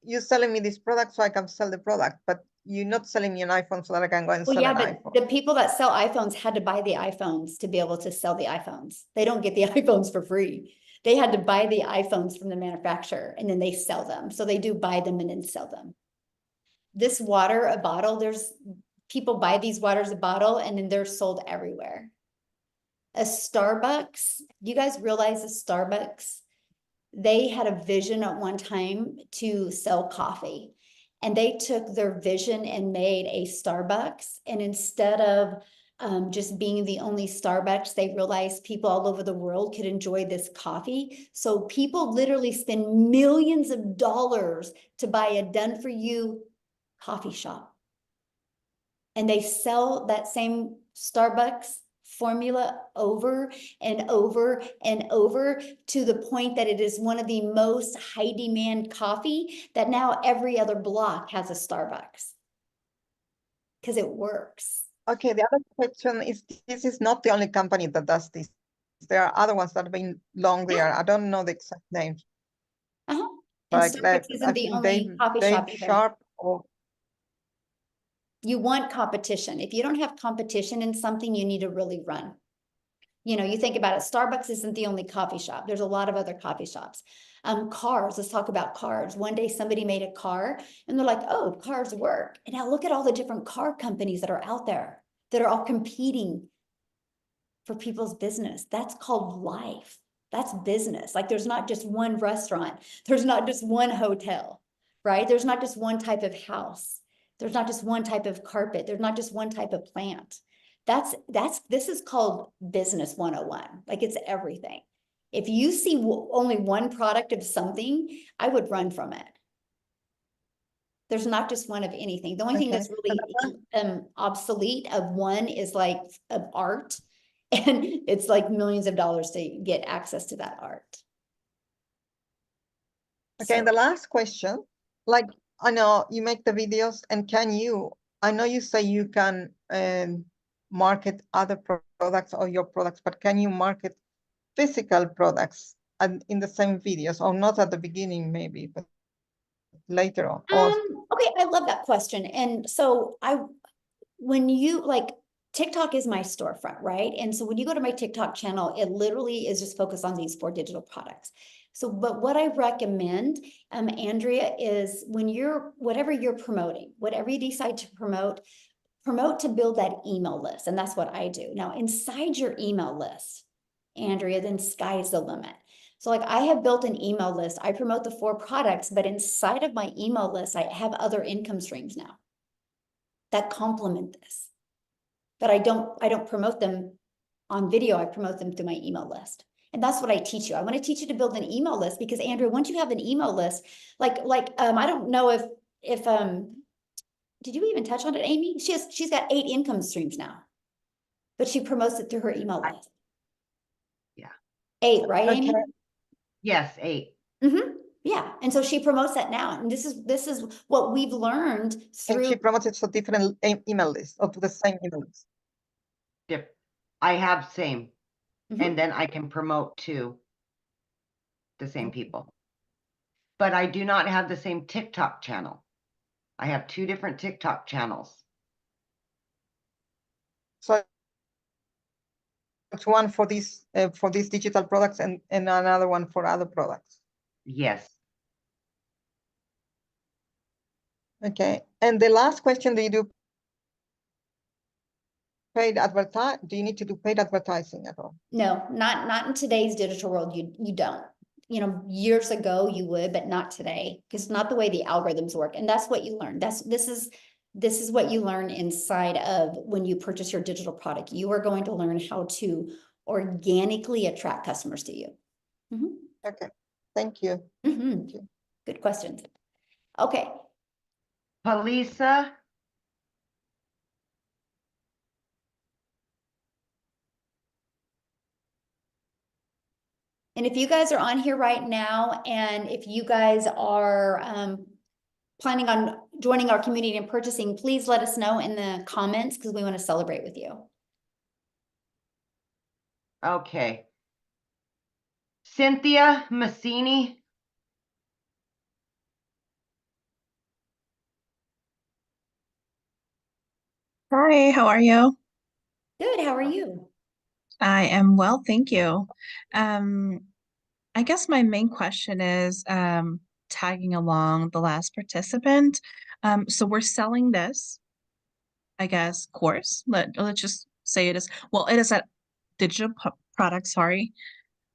You're selling me this product so I can sell the product, but you're not selling me an iPhone so that I can go and Well, sell yeah, an but iPhone. the people that sell iPhones had to buy the iPhones to be able to sell the iPhones. They don't get the iPhones for free. They had to buy the iPhones from the manufacturer and then they sell them. So they do buy them and then sell them. This water, a bottle, there's people buy these waters a bottle and then they're sold everywhere. A Starbucks, you guys realize a Starbucks, they had a vision at one time to sell coffee. And they took their vision and made a Starbucks. And instead of just being the only Starbucks, they realized people all over the world could enjoy this coffee. So people literally spend millions of dollars to buy a done for you coffee shop. And they sell that same Starbucks formula over and over and over to the point that it is one of the most high demand coffee that now every other block has a Starbucks. Because it works. Okay, the other question is, this is not the only company that does this. There are other ones that have been long there. I don't know the exact names. Uh-huh. And Like Starbucks I isn't the think only coffee Dave shop either. Sharp or You want competition. If you don't have competition in something, you need to really run. You know, you think about it, Starbucks isn't the only coffee shop. There's a lot of other coffee shops. Cars, let's talk about cars. One day somebody made a car and they're like, oh, cars work. And now look at all the different car companies that are out there that are all competing for people's business. That's called life. That's business. Like there's not just one restaurant. There's not just one hotel, right? There's not just one type of house. There's not just one type of carpet. There's not just one type of plant. This is called business 101. Like it's everything. If you see only one product of something, I would run from it. There's not just one of anything. The only thing that's really obsolete of one is like of art. And it's like millions of dollars to get access to that art. okay, So- and the last question, like I know you make the videos, and I know you say you can market other products or your products, but can you market physical products in the same videos, or not at the beginning maybe, but later on? Or Okay, I love that question. And so when you like, TikTok is my storefront, right? And so when you go to my TikTok channel, it literally is just focused on these 4 digital products. So, but what I recommend, Andrea, is when whatever you're promoting, whatever you decide to promote to build that email list. And that's what I do. Now, inside your email list, Andrea, then sky's the limit. So like I have built an email list. I promote the 4 products, but inside of my email list, I have other income streams now that complement this. But I don't promote them on video. I promote them through my email list. And that's what I teach you. I want to teach you to build an email list because Andrea, once you have an email list, I don't know if did you even touch on it, Amy? She's got 8 income streams now, but she promotes it through her email list. Yeah. 8, right, Amy? Okay. Yes, 8. Mm-hmm. Yeah. And so she promotes that now. And this is what we've learned and through. she promotes it to different email lists or to the same email list. I have same. Mhm. And then I can promote to the same people. But I do not have the same TikTok channel. I have 2 different TikTok channels. So it's one for these digital products and another one for other products. Yes. Okay. And the last question, do you do paid advertise? Do you need to do paid advertising at all? No, not in today's digital world. You don't. You know, years ago you would, but not today, because it's not the way the algorithms work. And that's what you learn. This is what you learn inside of when you purchase your digital product. You are going to learn how to organically attract customers to you. Mhm. Okay. Thank you. Mhm. Thank you. Good questions. Okay. Palisa, And if you guys are on here right now, and if you guys are planning on joining our community and purchasing, please let us know in the comments because we want to celebrate with you. okay. Cynthia Massini. Hi, how are you? Good, how are you? I am well, thank you. I guess my main question is tagging along the last participant. So we're selling this, I guess, course. Let's just say it is, well, it is a digital product, sorry,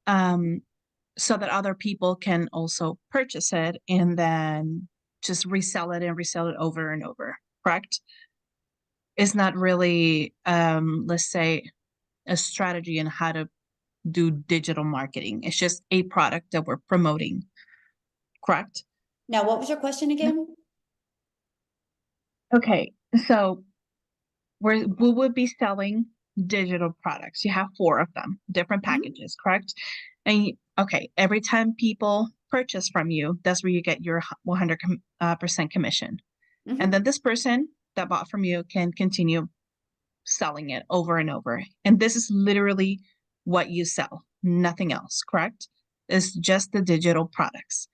so that other people can also purchase it and then just resell it over and over, correct? It's not really, let's say, a strategy on how to do digital marketing. It's just a product that we're promoting, correct? Now, what was your question again? Okay, so we would be selling digital products. You have 4 of them, different packages, correct? And okay, every time people purchase from you, that's where you get your 100% commission. Mhm. And then this person that bought from you can continue selling it over and over. And this is literally what you sell, nothing else, correct? It's just the digital products.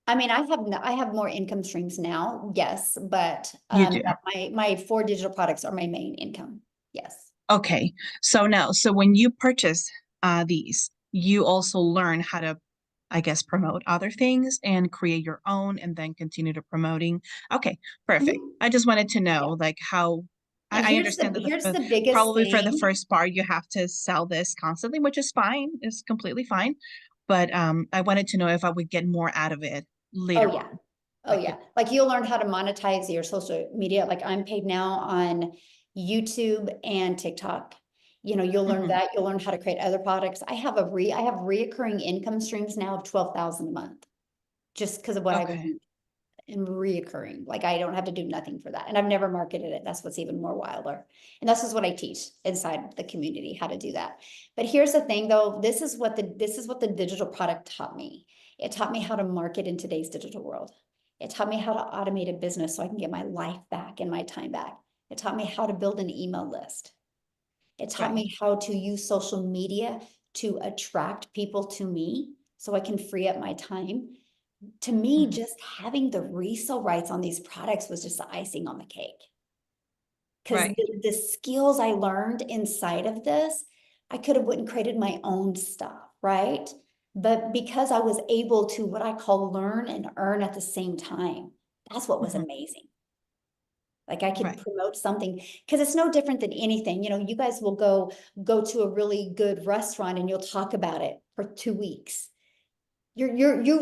I mean, I have more income streams now, yes, but You do. my 4 digital products are my main income. Yes. Okay. So now, so when you purchase these, you also learn how to, I guess, promote other things and create your own and then continue to promoting. Okay, perfect. Mhm. I just wanted to Yeah. know like how And I understand that here's the biggest probably for the thing. first part you have to sell this constantly, which is fine, it's completely fine. But I wanted to know if I would get more out of it later Oh yeah. on. Oh Like yeah. Like you'll learn how to monetize your social media. Like I'm paid now on YouTube and TikTok. You know, you'll learn Mhm. that. You'll learn how to create other products. I have reoccurring income streams now of 12,000 a month, just because of what I've Okay. learned and reoccurring. Like I don't have to do nothing for that. And I've never marketed it. That's what's even more wilder. And this is what I teach inside the community, how to do that. But here's the thing though, this is what the digital product taught me. It taught me how to market in today's digital world. It taught me how to automate a business so I can get my life back and my time back. It taught me how to build an email list. It taught Right. me how to use social media to attract people to me so I can free up my time. To me, Mhm. just having the resale rights on these products was just the icing on the cake. Because Right. the skills I learned inside of this, I could have went and created my own stuff, right? But because I was able to what I call learn and earn at the same time, that's what was Mhm. amazing. Like I could Right. promote something because it's no different than anything. You know, you guys will go to a really good restaurant and you'll talk about it for 2 weeks. You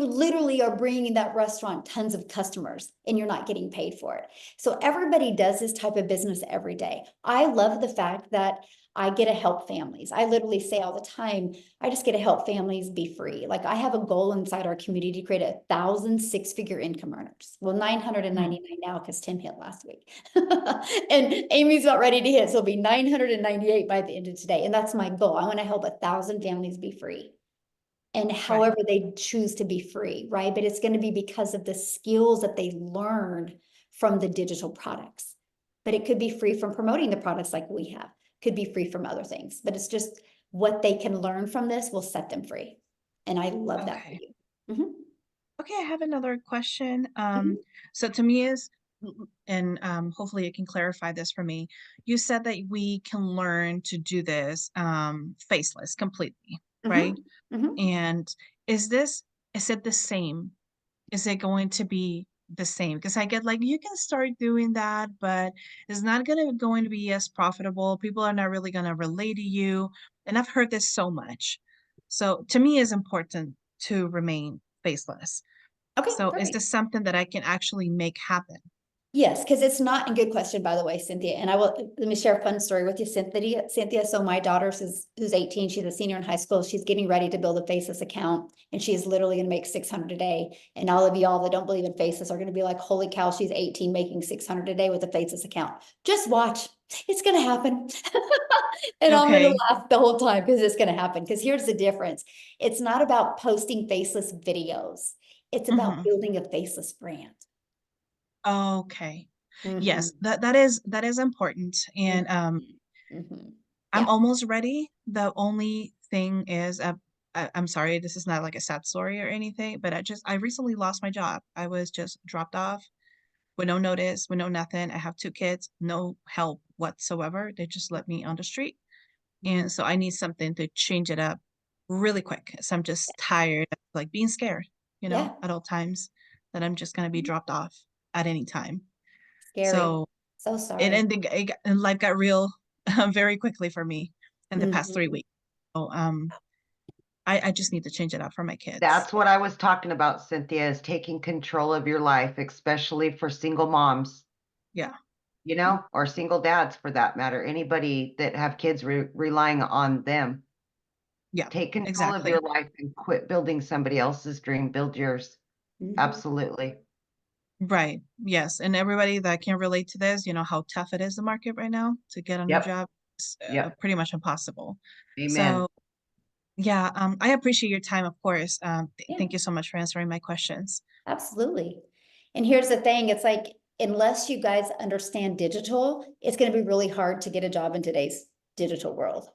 literally are bringing that restaurant tons of customers and you're not getting paid for it. So everybody does this type of business every day. I love the fact that I get to help families. I literally say all the time, I just get to help families be free. Like I have a goal inside our community to create 1,000 6-figure income earners. Well, 999 now because Tim hit last week. And Amy's about ready to hit. So it'll be 998 by the end of today. And that's my goal. I want to help 1,000 families be free. And Right. however they choose to be free, right? But it's going to be because of the skills that they learned from the digital products. But it could be free from promoting the products like we have, could be free from other things. But it's just what they can learn from this will set them free. And I love that for Okay. you. Mhm, Okay, I have another question. mhm, So to me is, and hopefully you can clarify this for me. You said that we can learn to do this faceless completely, right? mhm, mhm. And is it the same? Is it going to be the same? Because I get like you can start doing that, but it's not going to be as profitable. People are not really gonna relate to you. And I've heard this so much. So to me, it's important to remain faceless. Okay, So is perfect. this something that I can actually make happen? Yes, because it's not a good question, by the way, Cynthia. And I will let me share a fun story with you, Cynthia. Cynthia, so my daughter who's 18, she's a senior in high school. She's getting ready to build a Faceless account, and she is literally going to make 600 a day. And all of y'all that don't believe in Faceless are going to be like, "Holy cow, she's 18 making 600 a day with a Faceless account." Just watch, it's going to happen. And I'm going to Okay. laugh the whole time because it's going to happen. Because here's the difference: it's not about posting faceless videos; it's about Hmm. building a faceless brand. Okay. Yes, Mhm. that is important. And Mhm. I'm Yeah. almost ready. The only thing is, I'm sorry, this is not like a sad story or anything, but I recently lost my job. I was just dropped off with no notice, with no nothing. I have 2 kids, no help whatsoever. They just let me on the street. And so I need something to change it up really quick. So I'm just tired of like being scared, Yeah. at all times that I'm just gonna be dropped off at any time. Scary. So So and sorry. and, and life got real very quickly for me in the past 3 weeks. Mhm. So I just need to change it up for my kids. That's what I was talking about, Cynthia, is taking control of your life, especially for single moms, Yeah, or single dads for that matter. Anybody that have kids relying on them. yeah, Take control of exactly. your life and quit building somebody else's dream. Build yours. Mhm. Absolutely. Right. Yes. And everybody that can relate to this, how tough it is the market right now to get a new Yep. job. Yep. pretty much impossible. Amen. So yeah, I appreciate your time, of course. Yeah. Thank you so much for answering my questions. Absolutely. And here's the thing, it's like, unless you guys understand digital, it's going to be really hard to get a job in today's digital world.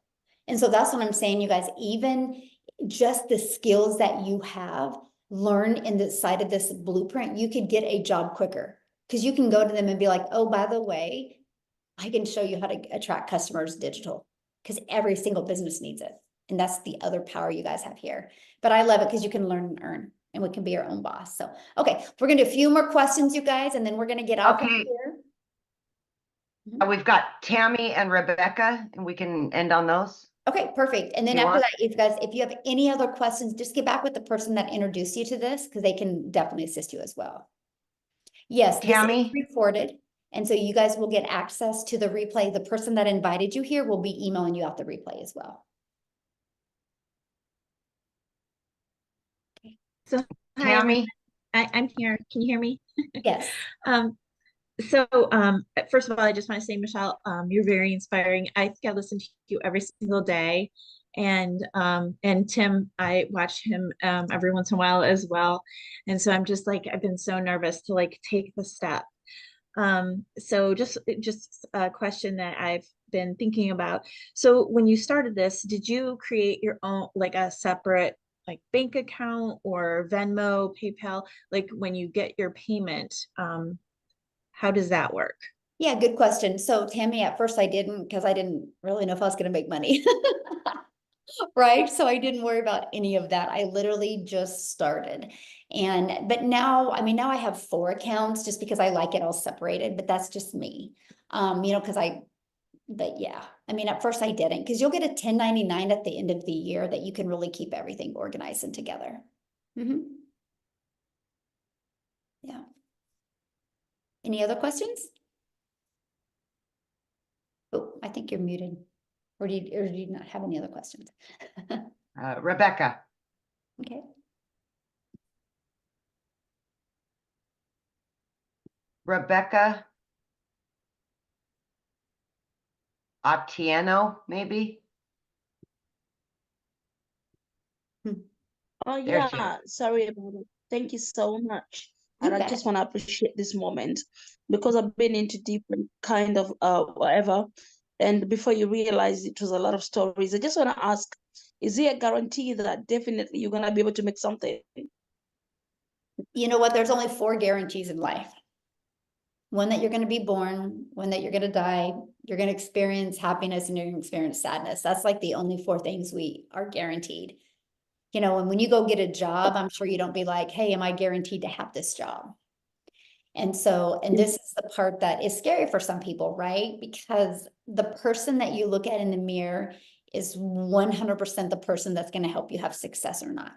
And so that's what I'm saying, you guys, even just the skills that you have learned in the side of this blueprint, you could get a job quicker because you can go to them and be like, oh, by the way, I can show you how to attract customers digital because every single business needs it. And that's the other power you guys have here. But I love it because you can learn and earn and we can be our own boss. So, okay, we're going to do a few more questions, you guys, and then we're going to get off of Okay. here. We've got Tammy and Rebecca, and we can end on those. Okay, perfect. And then You after want- that, if you have any other questions, just get back with the person that introduced you to this because they can definitely assist you as well. Yes, this is Tammy? recorded. And so you guys will get access to the replay. The person that invited you here will be emailing you out the replay as well. So hi, Tammy? I'm here. Can you hear me? Yes. So first of all, I just want to say, Michelle, you're very inspiring. I think I listen to you every single day. And Tim, I watch him every once in a while as well. And so I'm just like, I've been so nervous to like take the step. So just a question that I've been thinking about. So when you started this, did you create your own, like a separate like bank account or Venmo, PayPal? Like when you get your payment, how does that work? Yeah, good question. So Tammy, at first I didn't, because I didn't really know if I was going to make money. Right. So I didn't worry about any of that. I literally just started. But now, I mean, now I have 4 accounts just because I like it all separated, but that's just me. But yeah, I mean, at first I didn't, because you'll get a 1099 at the end of the year that you can really keep everything organized and together. Yeah. Any other questions? Oh, I think you're muted. Or do you not have any other questions? Rebecca? Okay. Rebecca Otieno, maybe? Oh There she is. yeah, sorry about it. Thank you so much. You And I bet. just want to appreciate this moment because I've been into different kind of whatever. And before you realize it was a lot of stories, I just want to ask, is there a guarantee that definitely you're gonna be able to make something? You know what? There's only 4 guarantees in life. One that you're going to be born, one that you're going to die, you're going to experience happiness, and you're going to experience sadness. That's like the only 4 things we are guaranteed. You know, and when you go get a job, I'm sure you don't be like, hey, am I guaranteed to have this job? And this is the part that is scary for some people, right? Because the person that you look at in the mirror is 100% the person that's going to help you have success or not.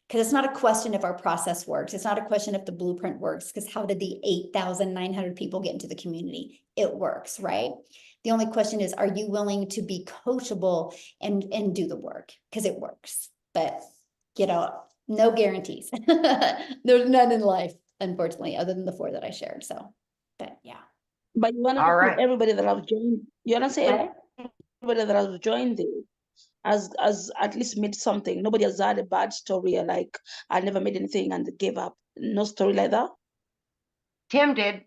Because it's not a question if our process works. It's not a question if the blueprint works, because how did the 8,900 people get into the community? It works, right? The only question is, are you willing to be coachable and do the work? Because it works. But, you know, no guarantees. There's none in life, unfortunately, other than the 4 that I shared. So, but yeah. But you want to All say right. everybody that I've joined, you want to say What? everybody that I've joined this has at least made something. Nobody has had a bad story or like I never made anything and gave up. No story like that. Tim did.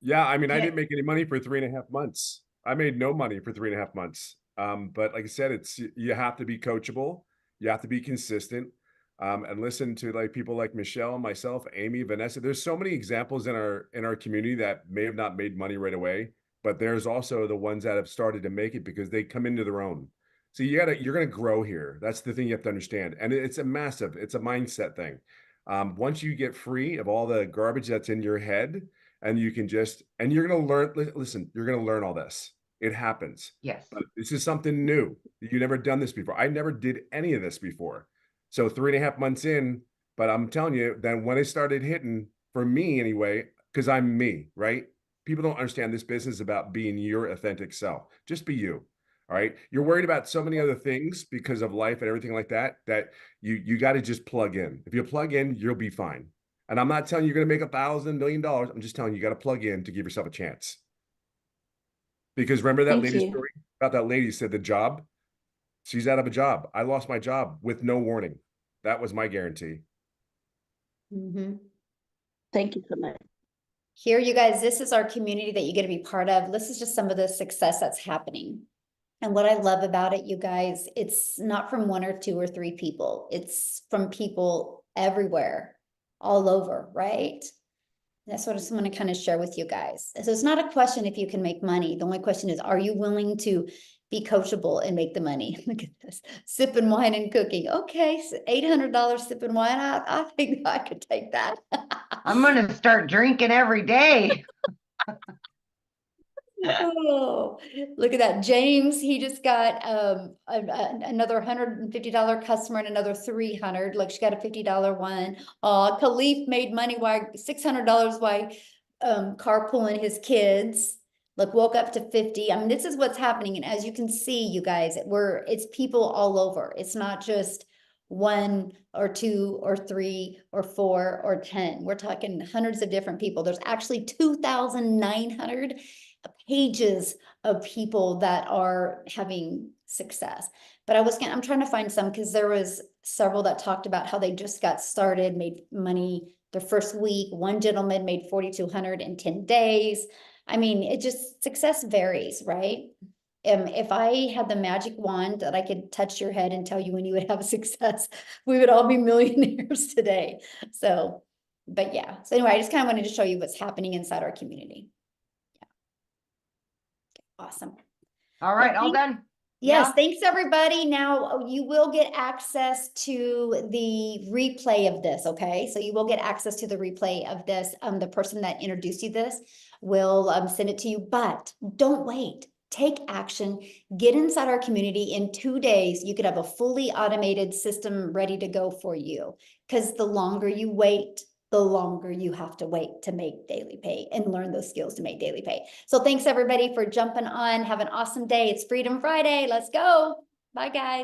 Yeah, I mean, I Yeah. didn't make any money for 3.5 months. I made no money for 3.5 months. But like I said, you have to be coachable, you have to be consistent, and listen to like people like Michelle, myself, Amy, Vanessa. There's so many examples in our community that may have not made money right away, but there's also the ones that have started to make it because they come into their own. So you're gonna grow here. That's the thing you have to understand, and it's a mindset thing. Once you get free of all the garbage that's in your head, and you're going to learn, listen, you're going to learn all this. It happens. Yes. But this is something new. You never done this before. I never did any of this before. So 3.5 months in, but I'm telling you, then when it started hitting, for me anyway, because I'm me, right? People don't understand this business is about being your authentic self. Just be you. All right. You're worried about so many other things because of life and everything like that, that you got to just plug in. If you plug in, you'll be fine. And I'm not telling you you're going to make $1,000 million. I'm just telling you, you got to plug in to give yourself a chance. Because remember that Thank lady's you. story about that lady who said the job? She's out of a job. I lost my job with no warning. That was my guarantee. Mhm. Thank you so much. Here, you guys, this is our community that you get to be part of. This is just some of the success that's happening. And what I love about it, you guys, it's not from one or two or three people. It's from people everywhere, all over, right? That's what I just want to kind of share with you guys. So it's not a question if you can make money. The only question is, are you willing to be coachable and make the money? Look at this, sipping wine and cooking. Okay, so $800 sipping wine. I think I could take that. I'm gonna start drinking every day. Oh, look at that. James, he just got another $150 customer and another 300. Look, she got a $50 one. Khalif made money while $600 while carpooling his kids. Look, woke up to 50. I mean, this is what's happening. And as you can see, you guys, it's people all over. It's not just one or two or three or four or 10. We're talking hundreds of different people. There's actually 2,900 pages of people that are having success. But I'm trying to find some, because there was several that talked about how they just got started, made money their first week. One gentleman made 4,200 in 10 days. I mean, it just, success varies, right? If I had the magic wand that I could touch your head and tell you when you would have success, we would all be millionaires today. So, but yeah. So anyway, I just kind of wanted to show you what's happening inside our community. Awesome. All right, all done. Yes, Yeah. thanks everybody. Now you will get access to the replay of this, okay? So you will get access to the replay of this. The person that introduced you this will send it to you, but don't wait. Take action, get inside our community. In 2 days, you could have a fully automated system ready to go for you. Because the longer you wait, the longer you have to wait to make daily pay and learn those skills to make daily pay. So thanks everybody for jumping on. Have an awesome day. It's Freedom Friday. Let's go. Bye guys.